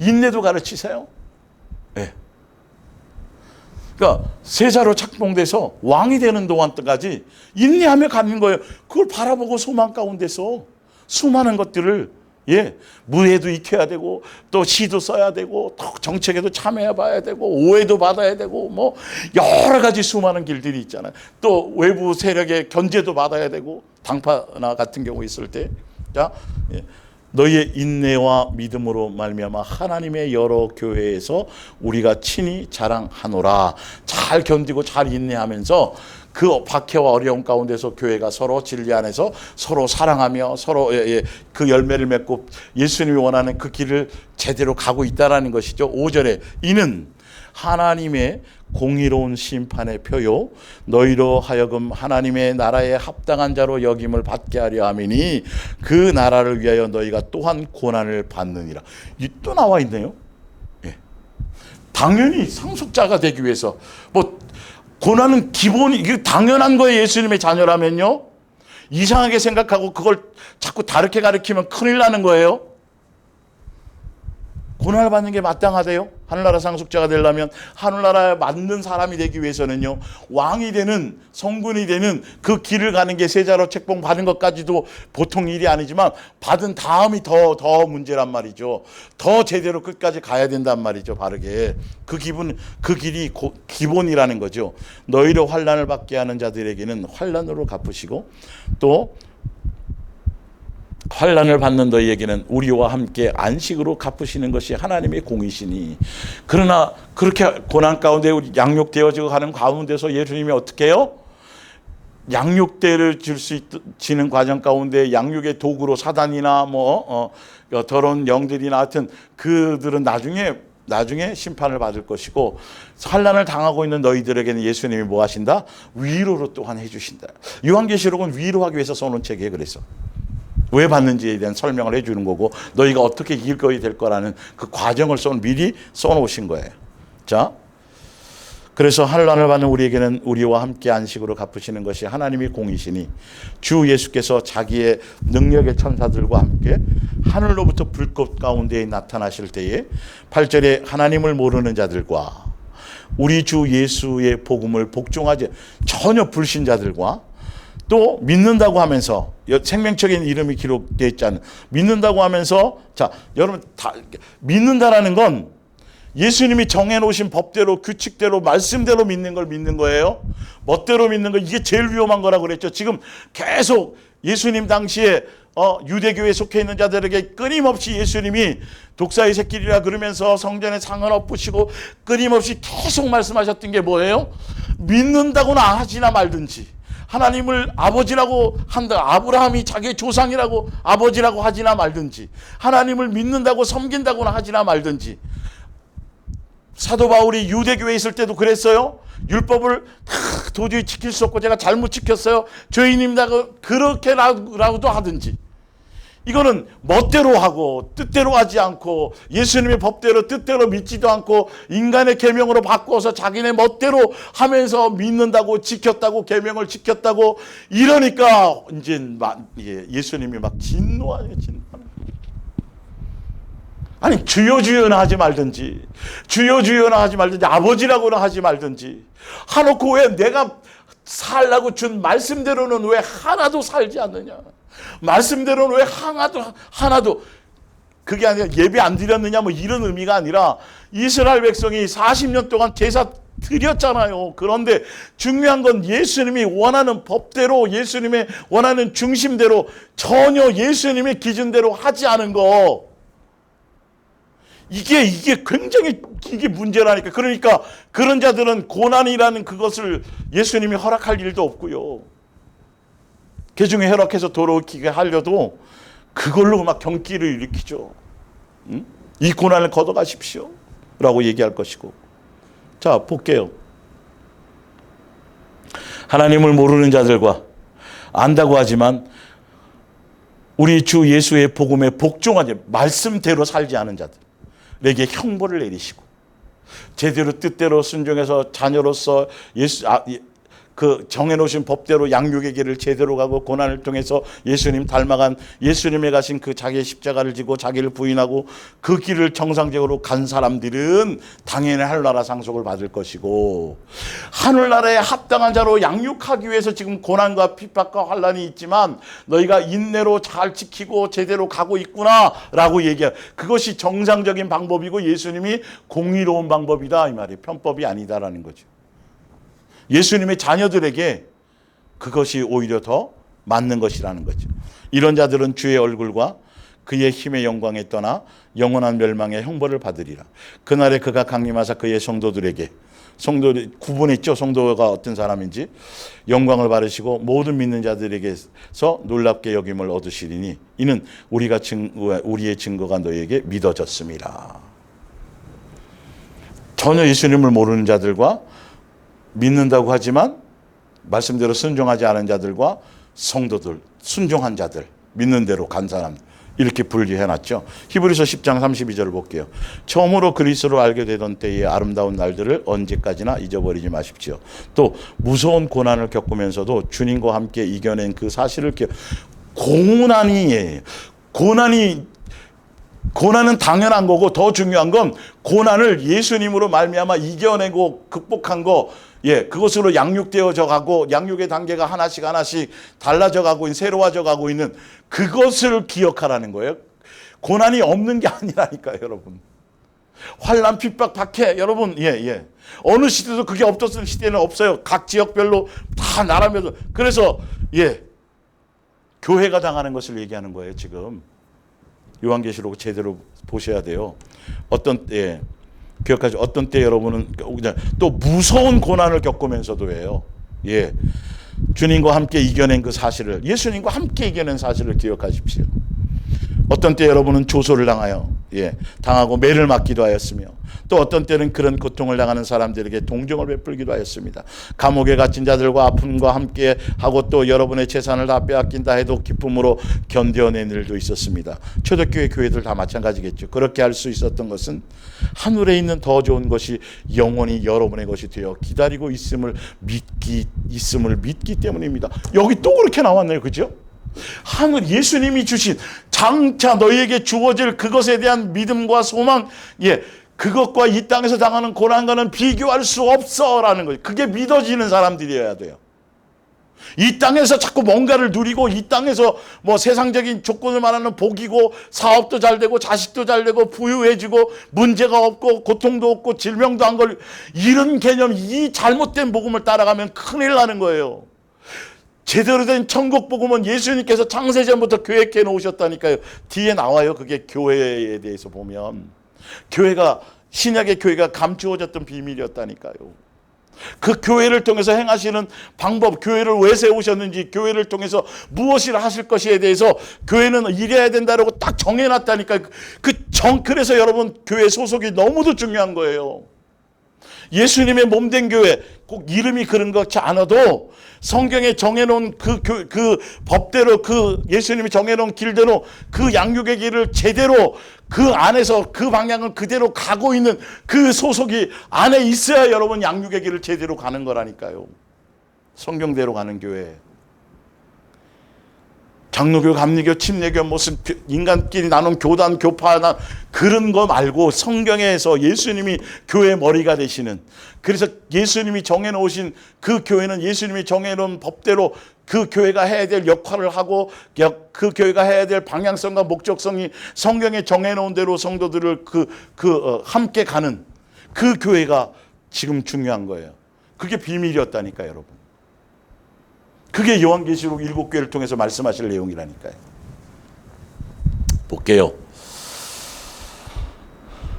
인내도 가르치세요. 그러니까 세자로 착봉돼서 왕이 되는 동안까지 인내하며 가는 거예요. 그걸 바라보고 소망 가운데서 수많은 것들을 무예도 익혀야 되고 또 시도 써야 되고 또 정책에도 참여해 봐야 되고 오해도 받아야 되고 뭐 여러 가지 수많은 길들이 있잖아요. 또 외부 세력의 견제도 받아야 되고 당파나 같은 경우 있을 때 너희의 인내와 믿음으로 말미암아 하나님의 여러 교회에서 우리가 친히 자랑하노라. 잘 견디고 잘 인내하면서 그 박해와 어려움 가운데서 교회가 서로 진리 안에서 서로 사랑하며 서로 그 열매를 맺고 예수님이 원하는 그 길을 제대로 가고 있다라는 것이죠. 5절에 이는 하나님의 공의로운 심판의 표요 너희로 하여금 하나님의 나라에 합당한 자로 여김을 받게 하려 함이니 그 나라를 위하여 너희가 또한 고난을 받느니라. 또 나와 있네요. 당연히 상속자가 되기 위해서 고난은 기본이, 이게 당연한 거예요. 예수님의 자녀라면요. 이상하게 생각하고 그걸 자꾸 다르게 가르치면 큰일 나는 거예요. 고난을 받는 게 마땅하대요. 하늘나라 상속자가 되려면 하늘나라에 맞는 사람이 되기 위해서는요. 왕이 되는, 성군이 되는 그 길을 가는 게 세자로 책봉 받은 것까지도 보통 일이 아니지만 받은 다음이 더 문제란 말이죠. 더 제대로 끝까지 가야 된단 말이죠. 바르게. 그 길이 기본이라는 거죠. 너희로 환난을 받게 하는 자들에게는 환난으로 갚으시고 또 환난을 받는 너희에게는 우리와 함께 안식으로 갚으시는 것이 하나님의 공이시니. 그러나 그렇게 고난 가운데 양육되어지고 가는 가운데서 예수님이 어떻게 해요? 양육대를 지는 과정 가운데 양육의 도구로 사단이나 더러운 영들이나 하여튼 그들은 나중에 심판을 받을 것이고 환난을 당하고 있는 너희들에게는 예수님이 뭐 하신다? 위로로 또한 해주신다. 요한계시록은 위로하기 위해서 써놓은 책이에요. 그래서 왜 받는지에 대한 설명을 해주는 거고 너희가 어떻게 이끌어야 될 거라는 그 과정을 미리 써놓으신 거예요. 자, 그래서 환난을 받는 우리에게는 우리와 함께 안식으로 갚으시는 것이 하나님의 공이시니 주 예수께서 자기의 능력의 천사들과 함께 하늘로부터 불꽃 가운데 나타나실 때에 8절에 하나님을 모르는 자들과 우리 주 예수의 복음을 복종하지 전혀 불신자들과 또 믿는다고 하면서 생명적인 이름이 기록되어 있지 않은 믿는다고 하면서 자 여러분 다 믿는다라는 건 예수님이 정해놓으신 법대로 규칙대로 말씀대로 믿는 걸 믿는 거예요. 멋대로 믿는 거 이게 제일 위험한 거라고 그랬죠. 지금 계속 예수님 당시에 유대교에 속해 있는 자들에게 끊임없이 예수님이 독사의 새끼리라 그러면서 성전에 상을 엎으시고 끊임없이 계속 말씀하셨던 게 뭐예요? 믿는다고나 하지나 말든지, 하나님을 아버지라고 한다, 아브라함이 자기의 조상이라고 아버지라고 하지나 말든지, 하나님을 믿는다고 섬긴다고나 하지나 말든지. 사도 바울이 유대교에 있을 때도 그랬어요. 율법을 도저히 지킬 수 없고 제가 잘못 지켰어요, 죄인입니다, 그렇게라도 하든지. 이거는 멋대로 하고 뜻대로 하지 않고 예수님의 법대로 뜻대로 믿지도 않고 인간의 계명으로 바꿔서 자기네 멋대로 하면서 믿는다고, 지켰다고, 계명을 지켰다고 이러니까 이제 예수님이 막 진노하는. 아니, 주여 주여나 하지 말든지, 주여 주여나 하지 말든지, 아버지라고나 하지 말든지 하놓고 왜 내가 살라고 준 말씀대로는 왜 하나도 살지 않느냐, 말씀대로는 왜 하나도 그게 아니라 예배 안 드렸느냐 뭐 이런 의미가 아니라, 이스라엘 백성이 40년 동안 제사 드렸잖아요. 그런데 중요한 건 예수님이 원하는 법대로, 예수님의 원하는 중심대로, 전혀 예수님의 기준대로 하지 않은 거, 이게 굉장히 이게 문제라니까. 그러니까 그런 자들은 고난이라는 그것을 예수님이 허락할 일도 없고요. 개중에 허락해서 돌아오게 하려도 그걸로 막 경기를 일으키죠. 응? 이 고난을 걷어가십시오 라고 얘기할 것이고. 자, 볼게요. 하나님을 모르는 자들과 안다고 하지만 우리 주 예수의 복음에 복종하지, 말씀대로 살지 않은 자들에게 형벌을 내리시고, 제대로 뜻대로 순종해서 자녀로서 그 정해놓으신 법대로 양육의 길을 제대로 가고 고난을 통해서 예수님 닮아간, 예수님의 가신 그 자기의 십자가를 지고 자기를 부인하고 그 길을 정상적으로 간 사람들은 당연히 하늘나라 상속을 받을 것이고, 하늘나라에 합당한 자로 양육하기 위해서 지금 고난과 핍박과 환난이 있지만 너희가 인내로 잘 지키고 제대로 가고 있구나 라고 얘기해요. 그것이 정상적인 방법이고 예수님이 공의로운 방법이다 이 말이에요. 편법이 아니다라는 거죠. 예수님의 자녀들에게 그것이 오히려 더 맞는 것이라는 거죠. 이런 자들은 주의 얼굴과 그의 힘의 영광에 떠나 영원한 멸망의 형벌을 받으리라. 그날에 그가 강림하사 그의 성도들에게, 성도들 구분했죠. 성도가 어떤 사람인지. 영광을 받으시고 모든 믿는 자들에게서 놀랍게 여김을 얻으시리니 이는 우리의 증거가 너희에게 믿어졌습니다. 전혀 예수님을 모르는 자들과 믿는다고 하지만 말씀대로 순종하지 않은 자들과 성도들, 순종한 자들, 믿는 대로 간 사람, 이렇게 분리해놨죠. 히브리서 10장 32절을 볼게요. 처음으로 그리스도를 알게 되던 때의 아름다운 날들을 언제까지나 잊어버리지 마십시오. 또 무서운 고난을 겪으면서도 주님과 함께 이겨낸 그 사실을 고난은 당연한 거고, 더 중요한 건 고난을 예수님으로 말미암아 이겨내고 극복한 거, 그것으로 양육되어져 가고 양육의 단계가 하나씩 달라져 가고 새로워져 가고 있는 그것을 기억하라는 거예요. 고난이 없는 게 아니라니까요, 여러분. 환난, 핍박, 박해, 여러분, 어느 시대도 그게 없었던 시대는 없어요. 각 지역별로 다 나라별로. 그래서 교회가 당하는 것을 얘기하는 거예요, 지금. 요한계시록 제대로 보셔야 돼요. 어떤 때 기억하죠? 어떤 때 여러분은 또 무서운 고난을 겪으면서도 해요. 주님과 함께 이겨낸 그 사실을, 예수님과 함께 이겨낸 사실을 기억하십시오. 어떤 때 여러분은 조소를 당하고 매를 맞기도 하였으며, 또 어떤 때는 그런 고통을 당하는 사람들에게 동정을 베풀기도 하였습니다. 감옥에 갇힌 자들과 아픔과 함께 하고 또 여러분의 재산을 다 빼앗긴다 해도 기쁨으로 견뎌낸 일도 있었습니다. 초대교회 교회들 다 마찬가지겠죠. 그렇게 할 수 있었던 것은 하늘에 있는 더 좋은 것이 영원히 여러분의 것이 되어 기다리고 있음을 믿기 때문입니다. 여기 또 그렇게 나왔네요, 그죠? 하늘, 예수님이 주신 장차 너희에게 주어질 그것에 대한 믿음과 소망, 그것과 이 땅에서 당하는 고난과는 비교할 수 없어라는 거예요. 그게 믿어지는 사람들이어야 돼요. 이 땅에서 자꾸 뭔가를 누리고, 이 땅에서 뭐 세상적인 조건을 말하는 복이고, 사업도 잘 되고, 자식도 잘 되고, 부유해지고, 문제가 없고, 고통도 없고, 질병도 안 걸리고, 이런 개념, 이 잘못된 복음을 따라가면 큰일 나는 거예요. 제대로 된 천국 복음은 예수님께서 창세전부터 계획해 놓으셨다니까요. 뒤에 나와요. 그게 교회에 대해서 보면. 교회가, 신약의 교회가 감추어졌던 비밀이었다니까요. 그 교회를 통해서 행하시는 방법, 교회를 왜 세우셨는지, 교회를 통해서 무엇을 하실 것에 대해서 교회는 이래야 된다라고 딱 정해놨다니까요. 그래서 여러분, 교회 소속이 너무도 중요한 거예요. 예수님의 몸된 교회, 꼭 이름이 그런 것 같지 않아도 성경에 정해놓은 그 법대로, 그 예수님이 정해놓은 길대로 그 양육의 길을 제대로 그 안에서 그 방향을 그대로 가고 있는 그 소속이 안에 있어야 여러분 양육의 길을 제대로 가는 거라니까요. 성경대로 가는 교회. 장로교, 감리교, 침례교, 무슨 인간끼리 나눈 교단, 교파, 그런 거 말고 성경에서 예수님이 교회 머리가 되시는, 그래서 예수님이 정해놓으신 그 교회는 예수님이 정해놓은 법대로 그 교회가 해야 될 역할을 하고 그 교회가 해야 될 방향성과 목적성이 성경에 정해놓은 대로 성도들을 함께 가는 그 교회가 지금 중요한 거예요. 그게 비밀이었다니까요, 여러분. 그게 요한계시록 7교회를 통해서 말씀하실 내용이라니까요. 볼게요.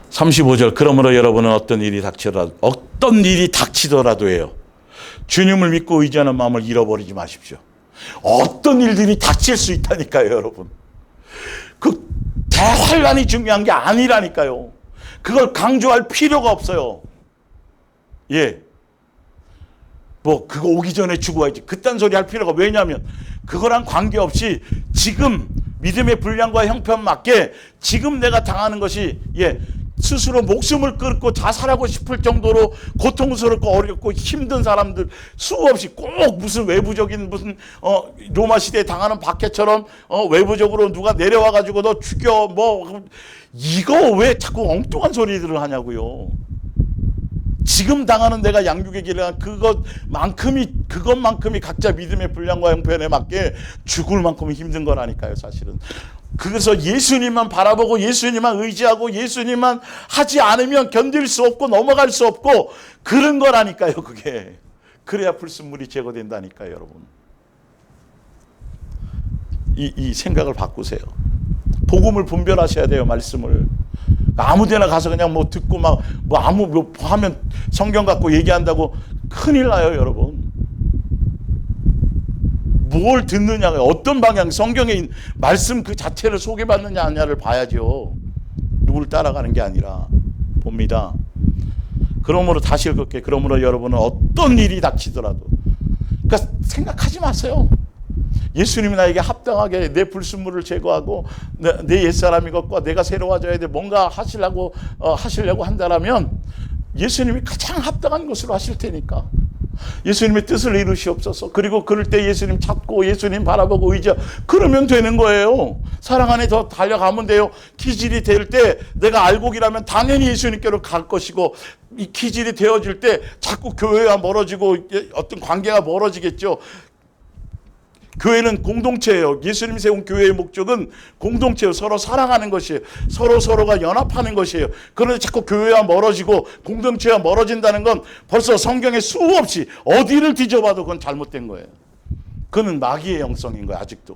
35절. 그러므로 여러분은 어떤 일이 닥치더라도요, 주님을 믿고 의지하는 마음을 잃어버리지 마십시오. 어떤 일들이 닥칠 수 있다니까요, 여러분. 그 대환란이 중요한 게 아니라니까요. 그걸 강조할 필요가 없어요. 예. 그거 오기 전에 죽어야지. 그딴 소리 할 필요가, 왜냐하면 그거랑 관계없이 지금 믿음의 분량과 형편 맞게 지금 내가 당하는 것이, 스스로 목숨을 끊고 자살하고 싶을 정도로 고통스럽고 어렵고 힘든 사람들 수없이, 꼭 무슨 외부적인 무슨 로마 시대에 당하는 박해처럼 외부적으로 누가 내려와 가지고 너 죽여, 이거 왜 자꾸 엉뚱한 소리들을 하냐고요. 지금 당하는 내가 양육의 길을 그것만큼이 각자 믿음의 분량과 형편에 맞게 죽을 만큼 힘든 거라니까요, 사실은. 그래서 예수님만 바라보고 예수님만 의지하고 예수님만 하지 않으면 견딜 수 없고 넘어갈 수 없고 그런 거라니까요, 그게. 그래야 불순물이 제거된다니까요, 여러분. 이 생각을 바꾸세요. 복음을 분별하셔야 돼요, 말씀을. 아무 데나 가서 그냥 듣고 하면 성경 갖고 얘기한다고 큰일 나요, 여러분. 뭘 듣느냐가, 어떤 방향, 성경의 말씀 그 자체를 소개받느냐 아니냐를 봐야죠. 누굴 따라가는 게 아니라 봅니다. 그러므로 다시 읽을게. 그러므로 여러분은 어떤 일이 닥치더라도, 그러니까 생각하지 마세요. 예수님이 나에게 합당하게 내 불순물을 제거하고 내 옛사람이 것과 내가 새로워져야 돼, 뭔가 하시려고 한다라면 예수님이 가장 합당한 것으로 하실 테니까 예수님의 뜻을 이루시옵소서. 그리고 그럴 때 예수님 찾고 예수님 바라보고 그러면 되는 거예요. 사랑 안에 더 달려가면 돼요. 기질이 될 때 내가 알곡이라면 당연히 예수님께로 갈 것이고, 이 기질이 되어질 때 자꾸 교회와 멀어지고 어떤 관계가 멀어지겠죠. 교회는 공동체예요. 예수님이 세운 교회의 목적은 공동체예요. 서로 사랑하는 것이에요. 서로가 연합하는 것이에요. 그런데 자꾸 교회와 멀어지고 공동체와 멀어진다는 건 벌써 성경에 수없이 어디를 뒤져봐도 그건 잘못된 거예요. 그는 마귀의 영성인 거예요, 아직도.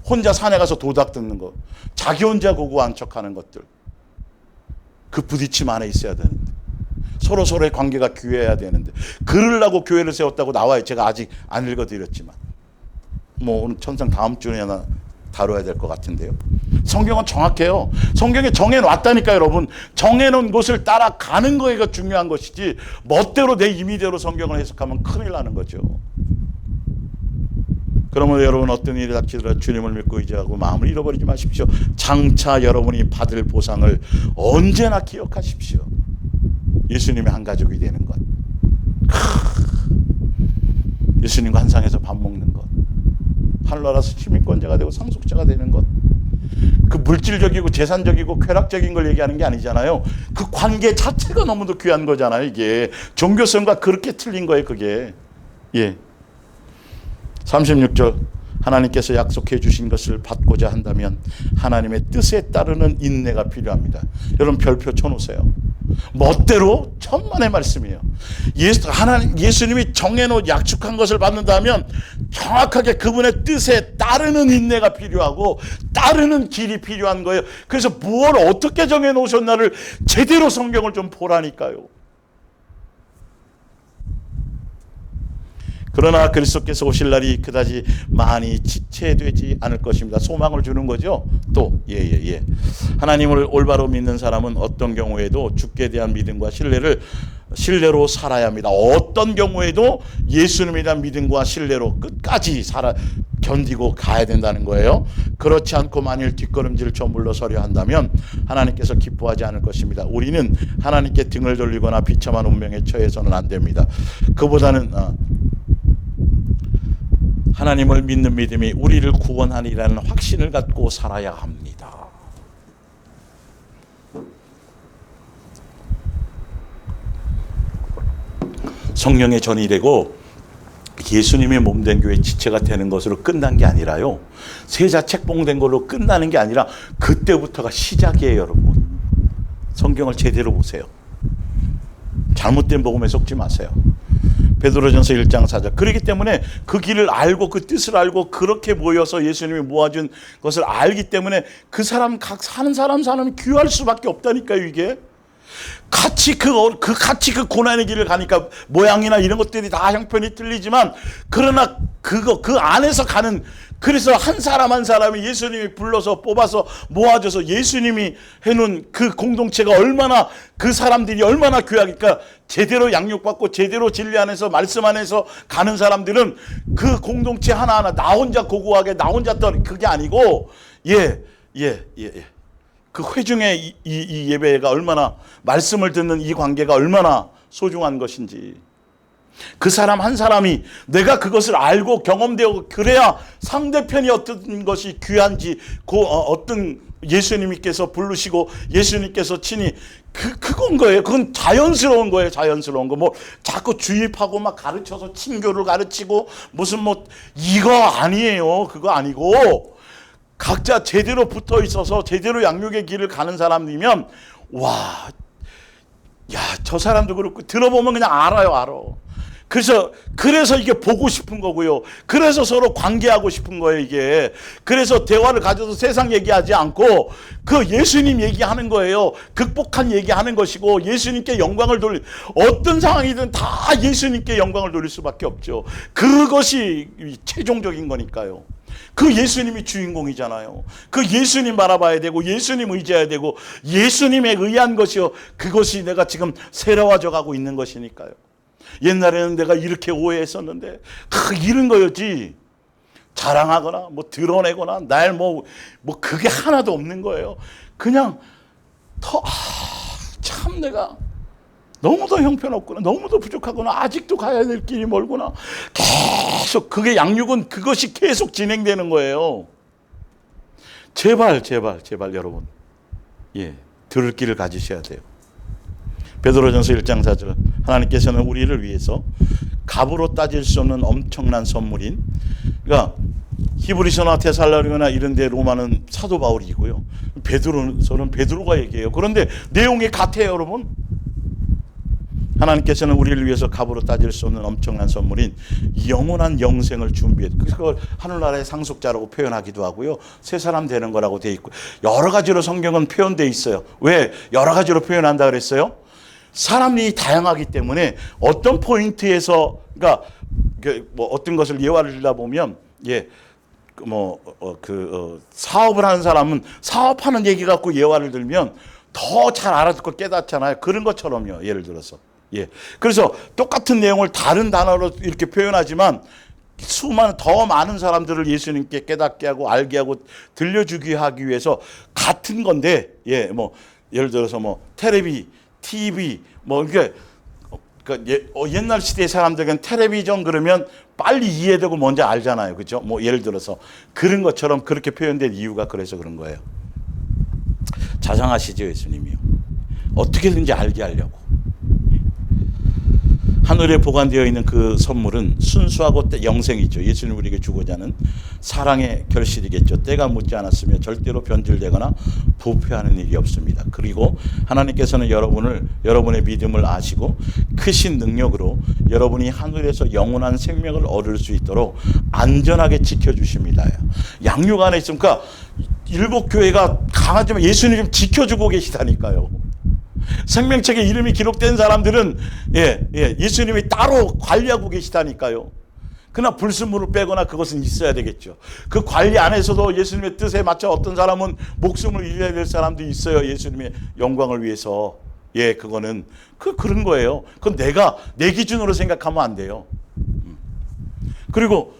혼자 산에 가서 도닥 듣는 거, 자기 혼자 고고한 척하는 것들, 그 부딪힘 안에 있어야 되는데, 서로의 관계가 귀해야 되는데, 그러려고 교회를 세웠다고 나와요. 제가 아직 안 읽어드렸지만 오늘 천상 다음 주에나 다뤄야 될 것 같은데요. 성경은 정확해요. 성경에 정해놨다니까요, 여러분. 정해놓은 곳을 따라가는 거가 중요한 것이지 멋대로 내 임의대로 성경을 해석하면 큰일 나는 거죠. 그러므로 여러분 어떤 일이 닥치더라도 주님을 믿고 의지하고 마음을 잃어버리지 마십시오. 장차 여러분이 받을 보상을 언제나 기억하십시오. 예수님의 한 가족이 되는 것, 예수님과 한 상에서 밥 먹는 것, 하늘나라에서 시민권자가 되고 상속자가 되는 것, 그 물질적이고 재산적이고 쾌락적인 걸 얘기하는 게 아니잖아요. 그 관계 자체가 너무도 귀한 거잖아요. 이게 종교성과 그렇게 틀린 거예요, 그게. 36절. 하나님께서 약속해 주신 것을 받고자 한다면 하나님의 뜻에 따르는 인내가 필요합니다. 여러분 별표 쳐놓으세요. 멋대로 천만의 말씀이에요. 예수님이 정해놓은 약속한 것을 받는다면 정확하게 그분의 뜻에 따르는 인내가 필요하고 따르는 길이 필요한 거예요. 그래서 무엇을 어떻게 정해놓으셨나를 제대로 성경을 좀 보라니까요. 그러나 그리스도께서 오실 날이 그다지 많이 지체되지 않을 것입니다. 소망을 주는 거죠. 또 하나님을 올바로 믿는 사람은 어떤 경우에도 주께 대한 믿음과 신뢰로 살아야 합니다. 어떤 경우에도 예수님에 대한 믿음과 신뢰로 끝까지 견디고 가야 된다는 거예요. 그렇지 않고 만일 뒷걸음질 저물러 서려 한다면 하나님께서 기뻐하지 않을 것입니다. 우리는 하나님께 등을 돌리거나 비참한 운명에 처해서는 안 됩니다. 그보다는 하나님을 믿는 믿음이 우리를 구원하리라는 확신을 갖고 살아야 합니다. 성령의 전이 되고 예수님의 몸된 교회 지체가 되는 것으로 끝난 게 아니라요. 세자 책봉된 걸로 끝나는 게 아니라 그때부터가 시작이에요, 여러분. 성경을 제대로 보세요. 잘못된 복음에 속지 마세요. 베드로전서 1장 4절. 그렇기 때문에 그 길을 알고 그 뜻을 알고 그렇게 모여서 예수님이 모아준 것을 알기 때문에 그 사람 각 사는 사람이 귀할 수밖에 없다니까요. 이게 같이 그 고난의 길을 가니까 모양이나 이런 것들이 다 형편이 틀리지만 그러나 그 안에서 가는, 그래서 한 사람 한 사람이 예수님이 불러서 뽑아서 모아줘서 예수님이 해놓은 그 공동체가 얼마나, 그 사람들이 얼마나 귀하니까 제대로 양육받고 제대로 진리 안에서 말씀 안에서 가는 사람들은 그 공동체 하나하나 나 혼자 고고하게 나 혼자 그게 아니고 그 회중의 이 예배가 얼마나, 말씀을 듣는 이 관계가 얼마나 소중한 것인지, 그 사람 한 사람이 내가 그것을 알고 경험되고 그래야 상대편이 어떤 것이 귀한지, 어떤 예수님께서 부르시고 예수님께서 친히 그건 거예요. 그건 자연스러운 거예요. 자연스러운 거. 뭐 자꾸 주입하고 막 가르쳐서 친교를 가르치고 무슨 이거 아니에요. 그거 아니고 각자 제대로 붙어 있어서 제대로 양육의 길을 가는 사람이면 저 사람도 그렇고 들어보면 그냥 알아요. 그래서 이게 보고 싶은 거고요. 그래서 서로 관계하고 싶은 거예요, 이게. 그래서 대화를 가져서 세상 얘기하지 않고 그 예수님 얘기하는 거예요. 극복한 얘기하는 것이고 예수님께 영광을 돌릴, 어떤 상황이든 다 예수님께 영광을 돌릴 수밖에 없죠. 그것이 최종적인 거니까요. 그 예수님이 주인공이잖아요. 그 예수님 바라봐야 되고 예수님 의지해야 되고 예수님에 의한 것이요, 그것이 내가 지금 새로워져 가고 있는 것이니까요. 옛날에는 내가 이렇게 오해했었는데 이런 거였지, 자랑하거나 드러내거나 날 그게 하나도 없는 거예요. 그냥 참 내가 너무도 형편없구나, 너무도 부족하구나, 아직도 가야 될 길이 멀구나, 계속 그게 양육은 그것이 계속 진행되는 거예요. 제발 여러분, 들을 길을 가지셔야 돼요. 베드로전서 1장 4절. 하나님께서는 우리를 위해서 값으로 따질 수 없는 엄청난 선물인, 그러니까 히브리서나 데살로니가나 이런 데 로마는 사도 바울이고요. 베드로서는 베드로가 얘기해요. 그런데 내용이 같아요, 여러분. 하나님께서는 우리를 위해서 값으로 따질 수 없는 엄청난 선물인 영원한 영생을 준비해. 그걸 하늘나라의 상속자라고 표현하기도 하고요. 새 사람 되는 거라고 돼 있고 여러 가지로 성경은 표현돼 있어요. 왜 여러 가지로 표현한다 그랬어요? 사람이 다양하기 때문에 어떤 포인트에서, 그러니까 어떤 것을 예화를 들다 보면 사업을 하는 사람은 사업하는 얘기 갖고 예화를 들면 더 잘 알아듣고 깨닫잖아요. 그런 것처럼요. 예를 들어서. 그래서 똑같은 내용을 다른 단어로 이렇게 표현하지만 수많은 더 많은 사람들을 예수님께 깨닫게 하고 알게 하고 들려주게 하기 위해서 같은 건데, 예를 들어서 텔레비, TV, 이게 옛날 시대 사람들은 텔레비전 그러면 빨리 이해되고 뭔지 알잖아요, 그렇죠? 예를 들어서 그런 것처럼 그렇게 표현된 이유가 그래서 그런 거예요. 자상하시죠, 예수님이요. 어떻게든지 알게 하려고. 하늘에 보관되어 있는 그 선물은 순수하고 영생이죠. 예수님 우리에게 주고자 하는 사랑의 결실이겠죠. 때가 묻지 않았으며 절대로 변질되거나 부패하는 일이 없습니다. 그리고 하나님께서는 여러분의 믿음을 아시고 크신 능력으로 여러분이 하늘에서 영원한 생명을 얻을 수 있도록 안전하게 지켜주십니다. 양육 안에 있으니까 일곱 교회가 강하지만 예수님이 좀 지켜주고 계시다니까요. 생명책에 이름이 기록된 사람들은 예수님이 따로 관리하고 계시다니까요. 그러나 불순물을 빼거나 그것은 있어야 되겠죠. 그 관리 안에서도 예수님의 뜻에 맞춰 어떤 사람은 목숨을 잃어야 될 사람도 있어요. 예수님의 영광을 위해서. 그거는 그런 거예요. 그건 내가 내 기준으로 생각하면 안 돼요. 그리고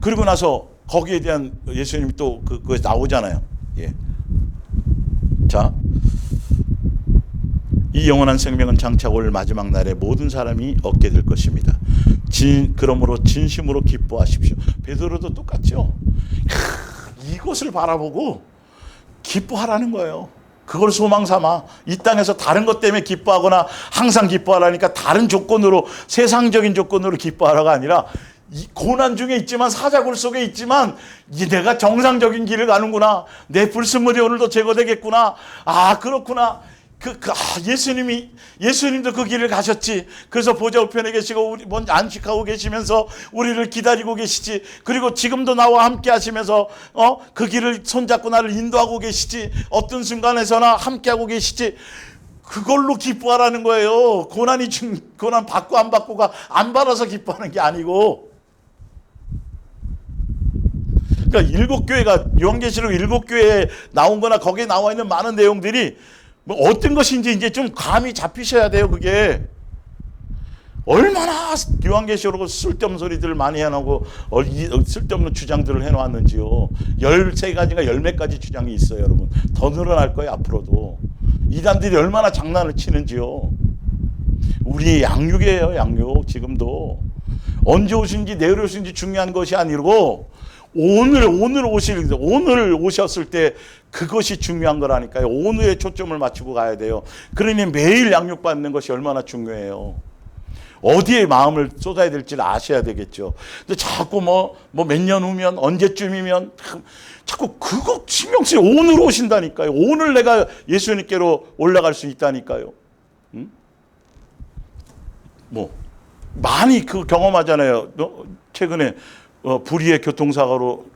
그리고 나서 거기에 대한 예수님이 또 그거 나오잖아요. 자, 이 영원한 생명은 장차 올 마지막 날에 모든 사람이 얻게 될 것입니다. 그러므로 진심으로 기뻐하십시오. 베드로도 똑같죠. 이것을 바라보고 기뻐하라는 거예요. 그걸 소망 삼아 이 땅에서 다른 것 때문에 기뻐하거나 항상 기뻐하라니까 다른 조건으로 세상적인 조건으로 기뻐하라가 아니라 이 고난 중에 있지만 사자굴 속에 있지만 내가 정상적인 길을 가는구나. 내 불순물이 오늘도 제거되겠구나. 그렇구나. 예수님도 그 길을 가셨지. 그래서 보좌 우편에 계시고 우리 먼저 안식하고 계시면서 우리를 기다리고 계시지. 그리고 지금도 나와 함께 하시면서 그 길을 손잡고 나를 인도하고 계시지. 어떤 순간에서나 함께 하고 계시지. 그걸로 기뻐하라는 거예요. 고난 받고 안 받고가 안 받아서 기뻐하는 게 아니고. 그러니까 일곱 교회가 요한계시록 일곱 교회에 나온 거나 거기에 나와 있는 많은 내용들이 뭐 어떤 것인지 이제 좀 감이 잡히셔야 돼요. 그게 얼마나 요한계시록을 쓸데없는 소리들을 많이 해놓고 쓸데없는 주장들을 해놓았는지요. 13가지가 10몇 주장이 있어요. 여러분 더 늘어날 거예요. 앞으로도 이단들이 얼마나 장난을 치는지요. 우리의 양육이에요. 양육. 지금도 언제 오신지 내일 오신지 중요한 것이 아니고 오늘 오셨을 때 그것이 중요한 거라니까요. 오늘에 초점을 맞추고 가야 돼요. 그러니 매일 양육받는 것이 얼마나 중요해요. 어디에 마음을 쏟아야 될지를 아셔야 되겠죠. 근데 자꾸 몇 년 후면 언제쯤이면 자꾸 그거 신경 쓰여. 오늘 오신다니까요. 오늘 내가 예수님께로 올라갈 수 있다니까요. 많이 경험하잖아요. 최근에 불의의 교통사고로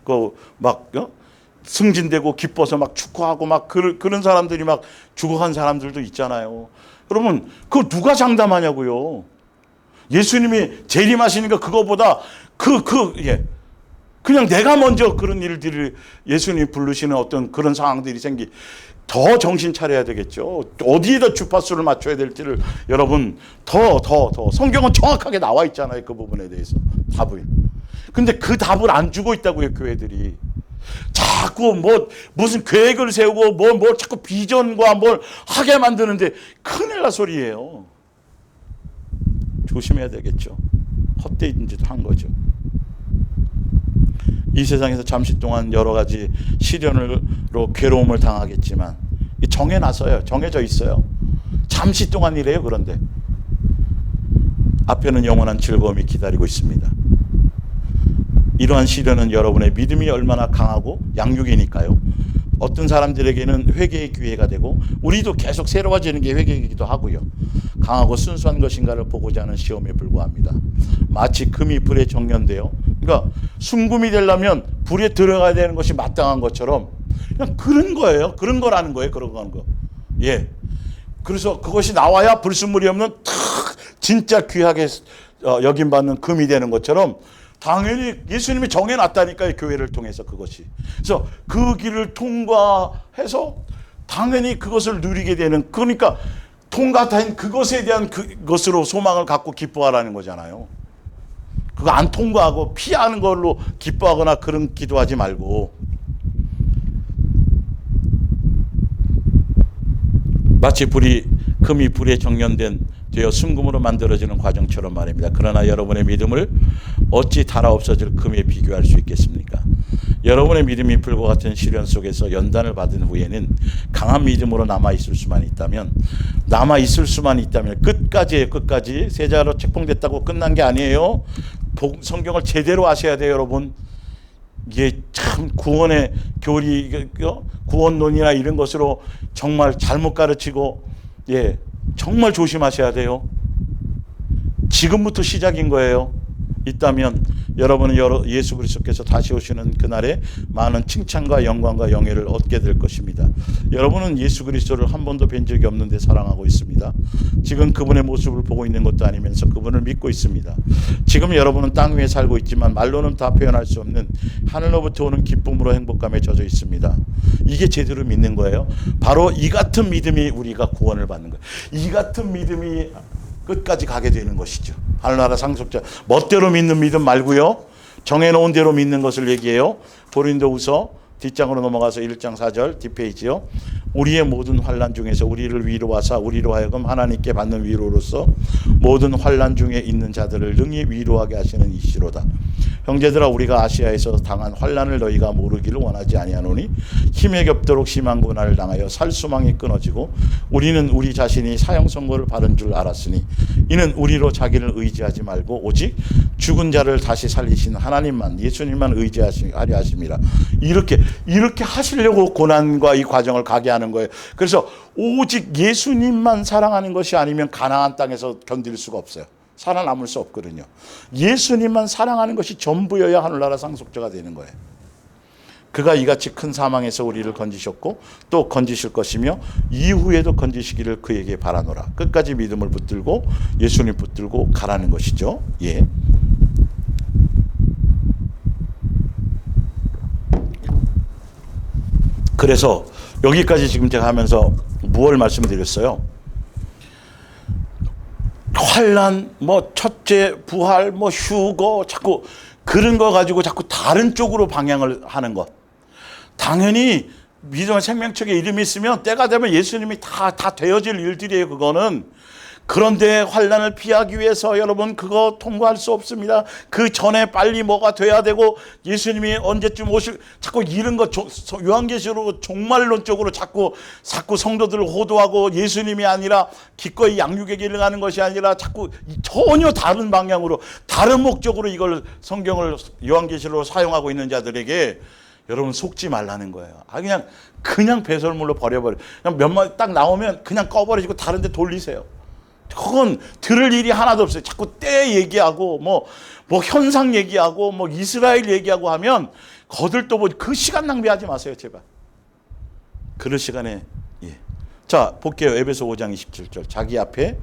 승진되고 기뻐서 막 축구하고 막 그런 사람들이 막 죽어간 사람들도 있잖아요. 여러분 그거 누가 장담하냐고요. 예수님이 재림하시니까 그거보다 그냥 내가 먼저 그런 일들을 예수님이 부르시는 어떤 그런 상황들이 더 정신 차려야 되겠죠. 어디에다 주파수를 맞춰야 될지를 여러분 더 성경은 정확하게 나와 있잖아요. 그 부분에 대해서 답을. 근데 그 답을 안 주고 있다고요. 교회들이 자꾸 무슨 계획을 세우고 자꾸 비전과 뭘 하게 만드는데 큰일 날 소리예요. 조심해야 되겠죠. 헛되은 짓 한 거죠. 이 세상에서 잠시 동안 여러 가지 시련으로 괴로움을 당하겠지만 정해져 있어요. 잠시 동안이래요. 그런데 앞에는 영원한 즐거움이 기다리고 있습니다. 이러한 시련은 여러분의 믿음이 얼마나 강하고 양육이니까요. 어떤 사람들에게는 회개의 기회가 되고 우리도 계속 새로워지는 게 회개이기도 하고요. 강하고 순수한 것인가를 보고자 하는 시험에 불과합니다. 마치 금이 불에 정연되어 그러니까 순금이 되려면 불에 들어가야 되는 것이 마땅한 것처럼 그냥 그런 거예요. 그런 거라는 거예요. 그런 거. 그래서 그것이 나와야 불순물이 없는 진짜 귀하게 여김받는 금이 되는 것처럼 당연히 예수님이 정해놨다니까요. 교회를 통해서 그것이. 그래서 그 길을 통과해서 당연히 그것을 누리게 되는 그러니까 통과된 그것에 대한 그것으로 소망을 갖고 기뻐하라는 거잖아요. 그거 안 통과하고 피하는 걸로 기뻐하거나 그런 기도하지 말고 마치 금이 불에 되어 순금으로 만들어지는 과정처럼 말입니다. 그러나 여러분의 믿음을 어찌 달아 없어질 금에 비교할 수 있겠습니까? 여러분의 믿음이 불과 같은 시련 속에서 연단을 받은 후에는 강한 믿음으로 남아있을 수만 있다면 끝까지 세자로 책봉됐다고 끝난 게 아니에요. 성경을 제대로 아셔야 돼요, 여러분. 이게 참 구원의 교리, 구원론이나 이런 것으로 정말 잘못 가르치고, 정말 조심하셔야 돼요. 지금부터 시작인 거예요. 있다면 여러분은 예수 그리스도께서 다시 오시는 그날에 많은 칭찬과 영광과 영예를 얻게 될 것입니다. 여러분은 예수 그리스도를 한 번도 뵌 적이 없는데 사랑하고 있습니다. 지금 그분의 모습을 보고 있는 것도 아니면서 그분을 믿고 있습니다. 지금 여러분은 땅 위에 살고 있지만 말로는 다 표현할 수 없는 하늘로부터 오는 기쁨으로 행복감에 젖어 있습니다. 이게 제대로 믿는 거예요. 바로 이 같은 믿음이 우리가 구원을 받는 거예요. 이 같은 믿음이 끝까지 가게 되는 것이죠. 하늘나라 상속자, 멋대로 믿는 믿음 말고요, 정해놓은 대로 믿는 것을 얘기해요. 고린도후서 뒷장으로 넘어가서 1장 4절 뒷페이지요. 우리의 모든 환난 중에서 우리를 위로하사 우리로 하여금 하나님께 받는 위로로서 모든 환난 중에 있는 자들을 능히 위로하게 하시는 이시로다. 형제들아, 우리가 아시아에서 당한 환난을 너희가 모르기를 원하지 아니하노니 힘에 겹도록 심한 고난을 당하여 살 수망이 끊어지고 우리는 우리 자신이 사형 선고를 받은 줄 알았으니 이는 우리로 자기를 의지하지 말고 오직 죽은 자를 다시 살리신 하나님만, 예수님만 의지하려 하심이라. 이렇게 하시려고 고난과 이 과정을 가게 하는 거예요. 그래서 오직 예수님만 사랑하는 것이 아니면 가나안 땅에서 견딜 수가 없어요. 살아남을 수 없거든요. 예수님만 사랑하는 것이 전부여야 하늘나라 상속자가 되는 거예요. 그가 이같이 큰 사망에서 우리를 건지셨고 또 건지실 것이며 이후에도 건지시기를 그에게 바라노라. 끝까지 믿음을 붙들고 예수님 붙들고 가라는 것이죠. 그래서 여기까지 지금 제가 하면서 무엇을 말씀드렸어요? 환난, 첫째, 부활, 휴거, 자꾸 그런 거 가지고 자꾸 다른 쪽으로 방향을 하는 것. 당연히 믿음의 생명책에 이름이 있으면 때가 되면 예수님이 다 되어질 일들이에요, 그거는. 그런데 환난을 피하기 위해서 여러분 그거 통과할 수 없습니다. 그 전에 빨리 뭐가 돼야 되고 예수님이 언제쯤 오실, 자꾸 이런 거 요한계시록 종말론적으로 자꾸 성도들을 호도하고 예수님이 아니라 기꺼이 양육의 길을 가는 것이 아니라 자꾸 전혀 다른 방향으로 다른 목적으로 이걸 성경을 요한계시록으로 사용하고 있는 자들에게 여러분 속지 말라는 거예요. 그냥 배설물로 버려버려. 그냥 몇 마디 딱 나오면 그냥 꺼버리시고 다른 데 돌리세요. 그건 들을 일이 하나도 없어요. 자꾸 때 얘기하고 뭐 현상 얘기하고 이스라엘 얘기하고 하면 거들떠보지. 그 시간 낭비하지 마세요, 제발. 그럴 시간에. 자, 볼게요. 에베소 5장 27절. 자기 앞에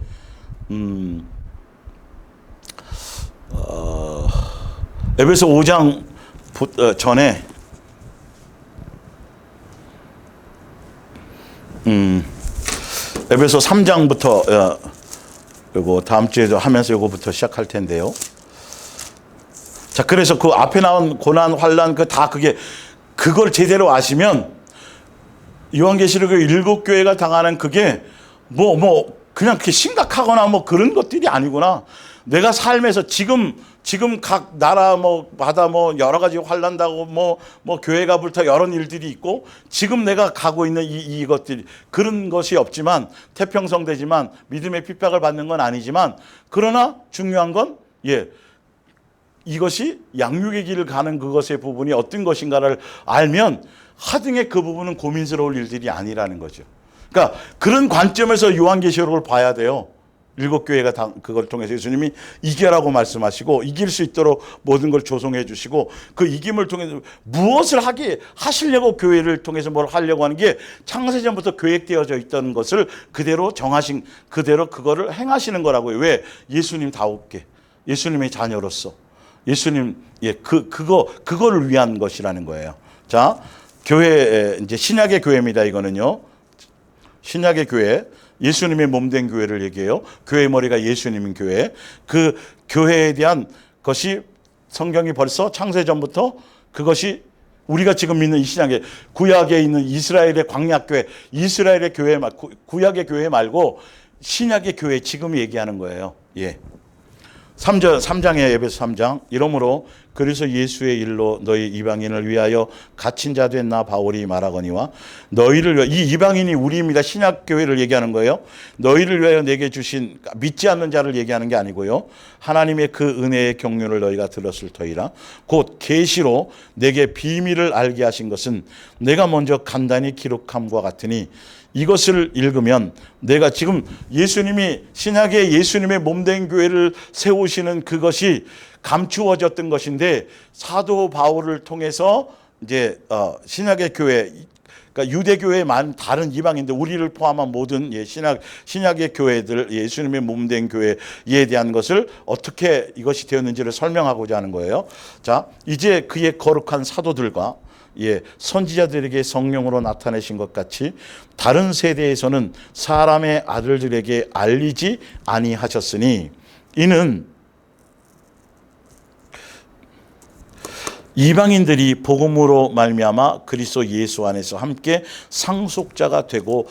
에베소 5장 전에 에베소 3장부터 그리고 다음 주에도 하면서 요거부터 시작할 텐데요. 자, 그래서 그 앞에 나온 고난, 환난 그걸 제대로 아시면 요한계시록의 7교회가 당하는 그게 그냥 그렇게 심각하거나 그런 것들이 아니구나. 내가 삶에서 지금 각 나라 마다 여러 가지 환난다고 교회가 불타 여러 일들이 있고 지금 내가 가고 있는 이것들이 그런 것이 없지만 태평성되지만 믿음의 핍박을 받는 건 아니지만 그러나 중요한 건 이것이 양육의 길을 가는 그것의 부분이 어떤 것인가를 알면 하등의 그 부분은 고민스러울 일들이 아니라는 거죠. 그러니까 그런 관점에서 요한계시록을 봐야 돼요. 7교회가 그걸 통해서 예수님이 이겨라고 말씀하시고 이길 수 있도록 모든 걸 조성해 주시고 그 이김을 통해서 무엇을 하시려고 교회를 통해서 뭘 하려고 하는 게 창세전부터 계획되어져 있던 것을 그대로 정하신 그대로 그거를 행하시는 거라고요. 왜? 예수님다웠게 예수님의 자녀로서 예수님 그거를 위한 것이라는 거예요. 자, 교회 이제 신약의 교회입니다. 이거는요. 신약의 교회. 예수님의 몸된 교회를 얘기해요. 교회의 머리가 예수님인 교회. 그 교회에 대한 것이 성경이 벌써 창세전부터 그것이 우리가 지금 믿는 이 신약의 구약에 있는 이스라엘의 광약교회, 이스라엘의 교회, 구약의 교회 말고 신약의 교회 지금 얘기하는 거예요. 3장에 에베소 3장 이러므로 그래서 예수의 일로 너희 이방인을 위하여 갇힌 자 된 나 바울이 말하거니와 너희를 위하여 이 이방인이 우리입니다. 신약교회를 얘기하는 거예요. 너희를 위하여 내게 주신 믿지 않는 자를 얘기하는 게 아니고요. 하나님의 그 은혜의 경륜을 너희가 들었을 터이라 곧 계시로 내게 비밀을 알게 하신 것은 내가 먼저 간단히 기록함과 같으니 이것을 읽으면 내가 지금 예수님이 신약의 예수님의 몸된 교회를 세우시는 그것이 감추어졌던 것인데 사도 바울을 통해서 이제 신약의 교회 그러니까 유대교회만 다른 이방인들 우리를 포함한 모든 신약의 교회들 예수님의 몸된 교회에 대한 것을 어떻게 이것이 되었는지를 설명하고자 하는 거예요. 자, 이제 그의 거룩한 사도들과 선지자들에게 성령으로 나타내신 것 같이 다른 세대에서는 사람의 아들들에게 알리지 아니하셨으니 이는 이방인들이 복음으로 말미암아 그리스도 예수 안에서 함께 상속자가 되고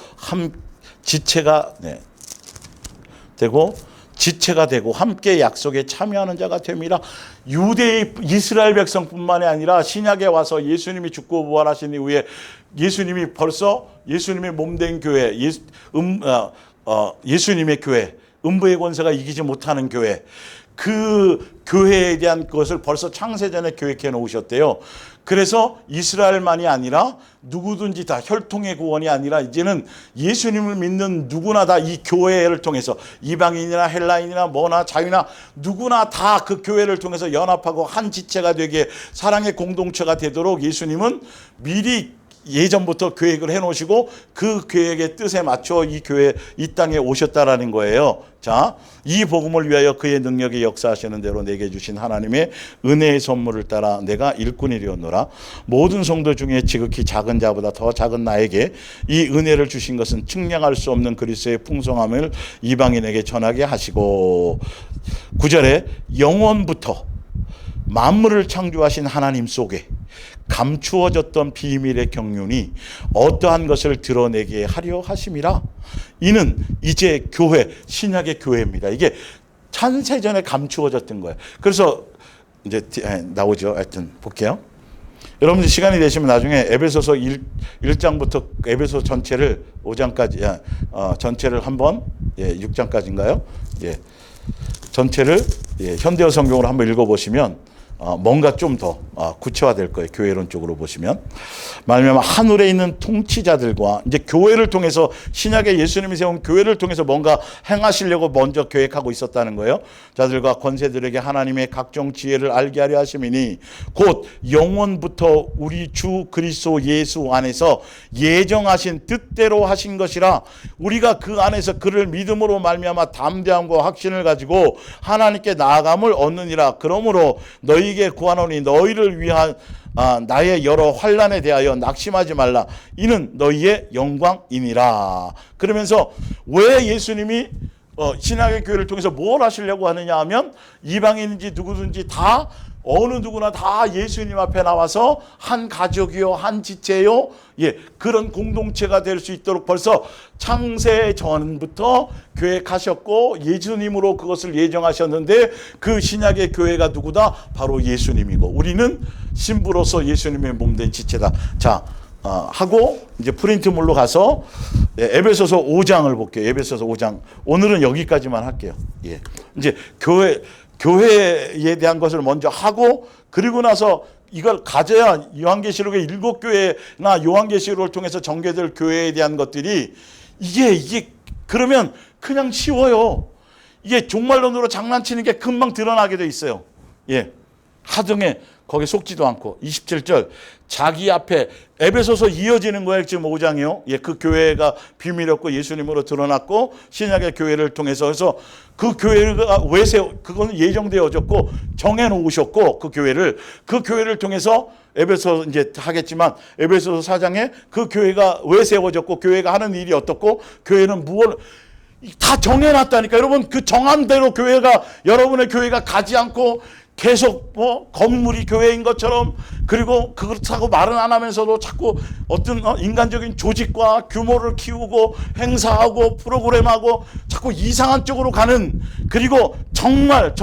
지체가 되고 함께 약속에 참여하는 자가 됨이라. 유대의 이스라엘 백성뿐만이 아니라 신약에 와서 예수님이 죽고 부활하신 이후에 예수님이 벌써 예수님의 몸된 교회, 예수님의 교회, 음부의 권세가 이기지 못하는 교회, 그 교회에 대한 것을 벌써 창세전에 계획해 놓으셨대요. 그래서 이스라엘만이 아니라 누구든지 다 혈통의 구원이 아니라 이제는 예수님을 믿는 누구나 다 이 교회를 통해서 이방인이나 헬라인이나 뭐나 자유나 누구나 다 그 교회를 통해서 연합하고 한 지체가 되게 사랑의 공동체가 되도록 예수님은 미리 예전부터 계획을 해놓으시고 그 계획의 뜻에 맞춰 이 땅에 오셨다라는 거예요. 자, 이 복음을 위하여 그의 능력이 역사하시는 대로 내게 주신 하나님의 은혜의 선물을 따라 내가 일꾼이 되었노라. 모든 성도 중에 지극히 작은 자보다 더 작은 나에게 이 은혜를 주신 것은 측량할 수 없는 그리스도의 풍성함을 이방인에게 전하게 하시고 9절에 영원부터 만물을 창조하신 하나님 속에 감추어졌던 비밀의 경륜이 어떠한 것을 드러내게 하려 하심이라. 이는 이제 교회, 신약의 교회입니다. 이게 창세전에 감추어졌던 거예요. 그래서 이제 나오죠. 하여튼 볼게요. 여러분들 시간이 되시면 나중에 에베소서 1장부터 에베소 전체를 5장까지 전체를 한번 6장까지인가요? 전체를 현대어 성경으로 한번 읽어보시면 뭔가 좀 더 구체화될 거예요. 교회론적으로 보시면 말하면 하늘에 있는 통치자들과 이제 교회를 통해서 신약의 예수님이 세운 교회를 통해서 뭔가 행하시려고 먼저 계획하고 있었다는 거예요. 자들과 권세들에게 하나님의 각종 지혜를 알게 하려 하심이니 곧 영원부터 우리 주 그리스도 예수 안에서 예정하신 뜻대로 하신 것이라. 우리가 그 안에서 그를 믿음으로 말미암아 담대함과 확신을 가지고 하나님께 나아감을 얻느니라. 그러므로 너희에게 구하노니 너희를 위한 나의 여러 환난에 대하여 낙심하지 말라. 이는 너희의 영광이니라. 그러면서 왜 예수님이 신약의 교회를 통해서 뭘 하시려고 하느냐 하면 이방인인지 누구든지 다 어느 누구나 다 예수님 앞에 나와서 한 가족이요 한 지체요 그런 공동체가 될 수 있도록 벌써 창세 전부터 계획하셨고 예수님으로 그것을 예정하셨는데 그 신약의 교회가 누구다? 바로 예수님이고 우리는 신부로서 예수님의 몸된 지체다. 자, 하고 이제 프린트물로 가서 에베소서 5장을 볼게요. 에베소서 5장. 오늘은 여기까지만 할게요. 이제 교회에 대한 것을 먼저 하고 그리고 나서 이걸 가져야 요한계시록의 7교회나 요한계시록을 통해서 전개될 교회에 대한 것들이 이게 그러면 그냥 쉬워요. 이게 종말론으로 장난치는 게 금방 드러나게 돼 있어요. 하등에 거기 속지도 않고 27절 자기 앞에 에베소서 이어지는 거예요. 지금 5장이요. 그 교회가 비밀이었고 예수님으로 드러났고 신약의 교회를 통해서 그래서 그 교회가 왜 그거는 예정되어졌고 정해 놓으셨고 그 교회를 통해서 에베소 이제 하겠지만 에베소서 4장에 그 교회가 왜 세워졌고 교회가 하는 일이 어떻고 교회는 무엇 다 정해놨다니까. 여러분 그 정한 대로 여러분의 교회가 가지 않고 계속 뭐 건물이 교회인 것처럼, 그리고 그렇다고 말은 안 하면서도 자꾸 어떤 인간적인 조직과 규모를 키우고 행사하고 프로그램하고 자꾸 이상한 쪽으로 가는, 그리고 정말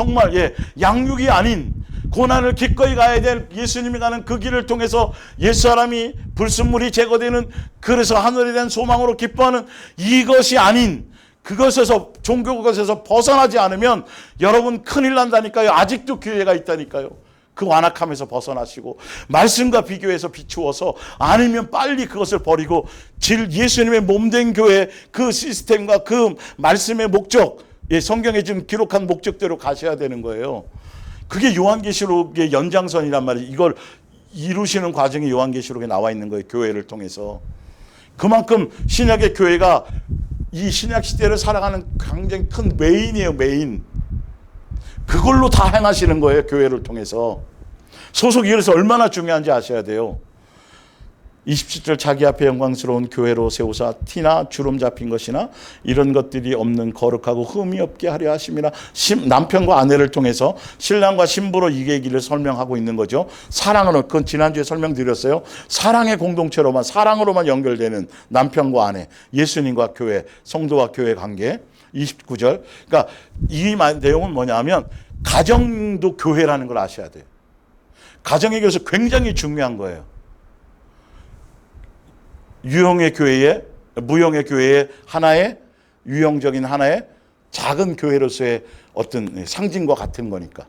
양육이 아닌 고난을 기꺼이 가야 될 예수님이 가는 그 길을 통해서 옛사람이 불순물이 제거되는, 그래서 하늘에 대한 소망으로 기뻐하는 이것이 아닌 그것에서, 종교 것에서 벗어나지 않으면 여러분 큰일 난다니까요. 아직도 기회가 있다니까요. 그 완악함에서 벗어나시고 말씀과 비교해서 비추어서, 아니면 빨리 그것을 버리고 예수님의 몸된 교회 그 시스템과 그 말씀의 목적, 성경에 지금 기록한 목적대로 가셔야 되는 거예요. 그게 요한계시록의 연장선이란 말이에요. 이걸 이루시는 과정이 요한계시록에 나와 있는 거예요. 교회를 통해서. 그만큼 신약의 교회가 이 신약 시대를 살아가는 굉장히 큰 메인이에요. 메인. 그걸로 다 행하시는 거예요. 교회를 통해서. 소속이 그래서 얼마나 중요한지 아셔야 돼요. 27절, 자기 앞에 영광스러운 교회로 세우사 티나 주름 잡힌 것이나 이런 것들이 없는 거룩하고 흠이 없게 하려 하심이라. 남편과 아내를 통해서 신랑과 신부로 이 얘기를 설명하고 있는 거죠. 사랑으로, 그건 지난주에 설명드렸어요. 사랑의 공동체로만, 사랑으로만 연결되는 남편과 아내, 예수님과 교회, 성도와 교회 관계. 29절. 그러니까 이 내용은 뭐냐면 가정도 교회라는 걸 아셔야 돼요. 가정에게서 굉장히 중요한 거예요. 유형의 교회에, 무형의 교회에 하나의, 유형적인 하나의 작은 교회로서의 어떤 상징과 같은 거니까.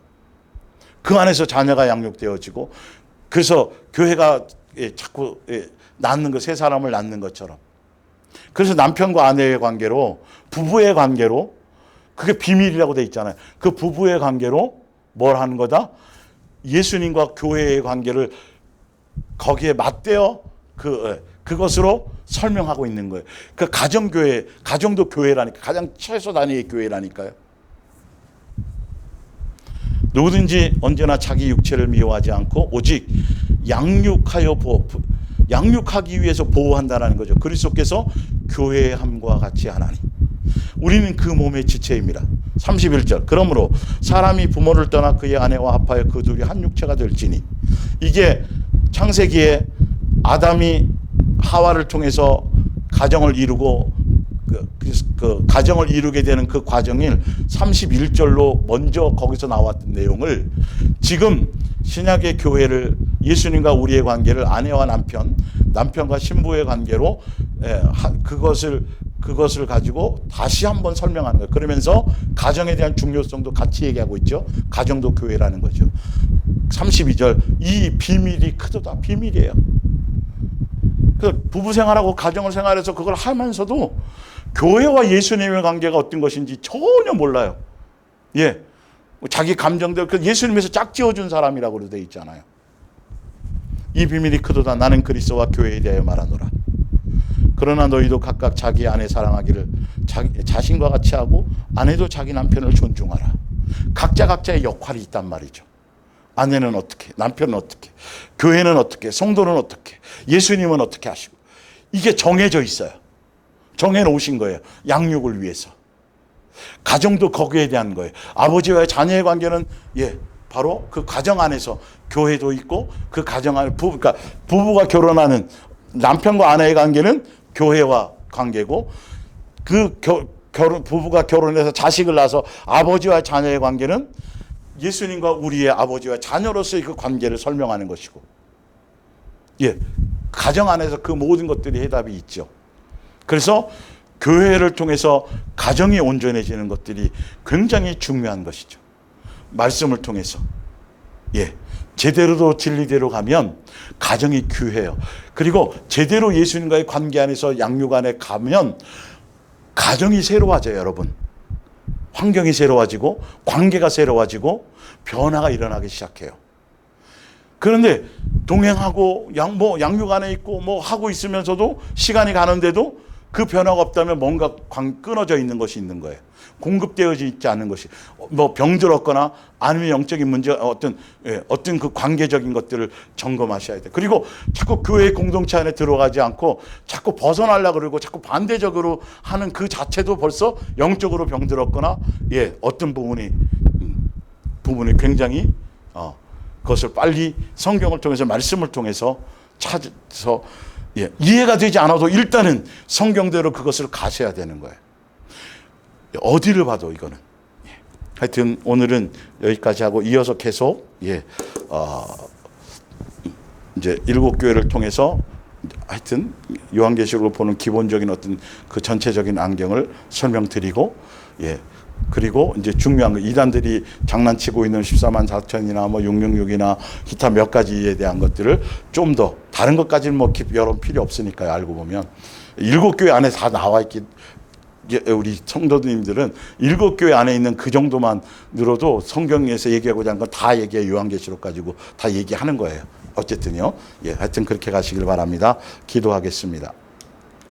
그 안에서 자녀가 양육되어지고, 그래서 교회가 자꾸 낳는 거, 세 사람을 낳는 것처럼. 그래서 남편과 아내의 관계로, 부부의 관계로, 그게 비밀이라고 돼 있잖아요. 그 부부의 관계로 뭘 하는 거다? 예수님과 교회의 관계를 거기에 맞대어 그것으로 설명하고 있는 거예요. 그 가정교회, 가정도 교회라니까, 가장 최소 단위의 교회라니까요. 누구든지 언제나 자기 육체를 미워하지 않고 오직 양육하기 위해서 보호한다는 거죠. 그리스도께서 교회의 함과 같이 하나니 우리는 그 몸의 지체입니다. 31절. 그러므로 사람이 부모를 떠나 그의 아내와 합하여 그 둘이 한 육체가 될지니. 이게 창세기에 아담이 하와를 통해서 가정을 이루고 그 가정을 이루게 되는 그 과정을 31절로 먼저 거기서 나왔던 내용을 지금 신약의 교회를, 예수님과 우리의 관계를 아내와 남편, 남편과 신부의 관계로 그것을 가지고 다시 한번 설명하는 거예요. 그러면서 가정에 대한 중요성도 같이 얘기하고 있죠. 가정도 교회라는 거죠. 32절. 이 비밀이 크도다. 비밀이에요. 그 부부 생활하고 가정을 생활해서 그걸 하면서도 교회와 예수님의 관계가 어떤 것인지 전혀 몰라요. 예. 자기 감정대로, 예수님에서 짝지어준 사람이라고 되어 있잖아요. 이 비밀이 크도다. 나는 그리스도와 교회에 대하여 말하노라. 그러나 너희도 각각 자기 아내 사랑하기를 자신과 같이 하고 아내도 자기 남편을 존중하라. 각자의 역할이 있단 말이죠. 아내는 어떻게, 남편은 어떻게, 교회는 어떻게, 성도는 어떻게, 예수님은 어떻게 하시고, 이게 정해져 있어요. 정해놓으신 거예요. 양육을 위해서. 가정도 거기에 대한 거예요. 아버지와의 자녀의 관계는 바로 그 가정 안에서 교회도 있고, 그 가정 안에 그러니까 부부가 결혼하는 남편과 아내의 관계는 교회와 관계고, 부부가 결혼해서 자식을 낳아서 아버지와 자녀의 관계는 예수님과 우리의 아버지와 자녀로서의 그 관계를 설명하는 것이고, 가정 안에서 그 모든 것들이 해답이 있죠. 그래서 교회를 통해서 가정이 온전해지는 것들이 굉장히 중요한 것이죠. 말씀을 통해서. 제대로도 진리대로 가면 가정이 귀해요. 그리고 제대로 예수님과의 관계 안에서 양육 안에 가면 가정이 새로워져요, 여러분. 환경이 새로워지고 관계가 새로워지고 변화가 일어나기 시작해요. 그런데 동행하고 양육 안에 있고 뭐 하고 있으면서도 시간이 가는데도 그 변화가 없다면 뭔가 끊어져 있는 것이 있는 거예요. 공급되어지지 있지 않은 것이, 뭐 병들었거나 아니면 영적인 문제, 어떤 그 관계적인 것들을 점검하셔야 돼요. 그리고 자꾸 교회 공동체 안에 들어가지 않고 자꾸 벗어나려고 그러고 자꾸 반대적으로 하는 그 자체도 벌써 영적으로 병들었거나 어떤 부분이 굉장히 그것을 빨리 성경을 통해서 말씀을 통해서 찾아서 이해가 되지 않아도 일단은 성경대로 그것을 가셔야 되는 거예요. 어디를 봐도 이거는. 하여튼 오늘은 여기까지 하고 이어서 계속 이제 7교회를 통해서 하여튼 요한계시록을 보는 기본적인 어떤 그 전체적인 안경을 설명드리고 그리고 이제 중요한 거 이단들이 장난치고 있는 14만 4천이나 뭐 666이나 기타 몇 가지에 대한 것들을 좀 더 다른 것까지는 뭐 여론 필요 없으니까요. 알고 보면 7교회 안에 다 나와 있기 우리 성도님들은 7교회 안에 있는 그 정도만 늘어도 성경에서 얘기하고자 하는 건 다 얘기해. 요한계시록 가지고 다 얘기하는 거예요. 어쨌든요. 하여튼 그렇게 가시길 바랍니다. 기도하겠습니다.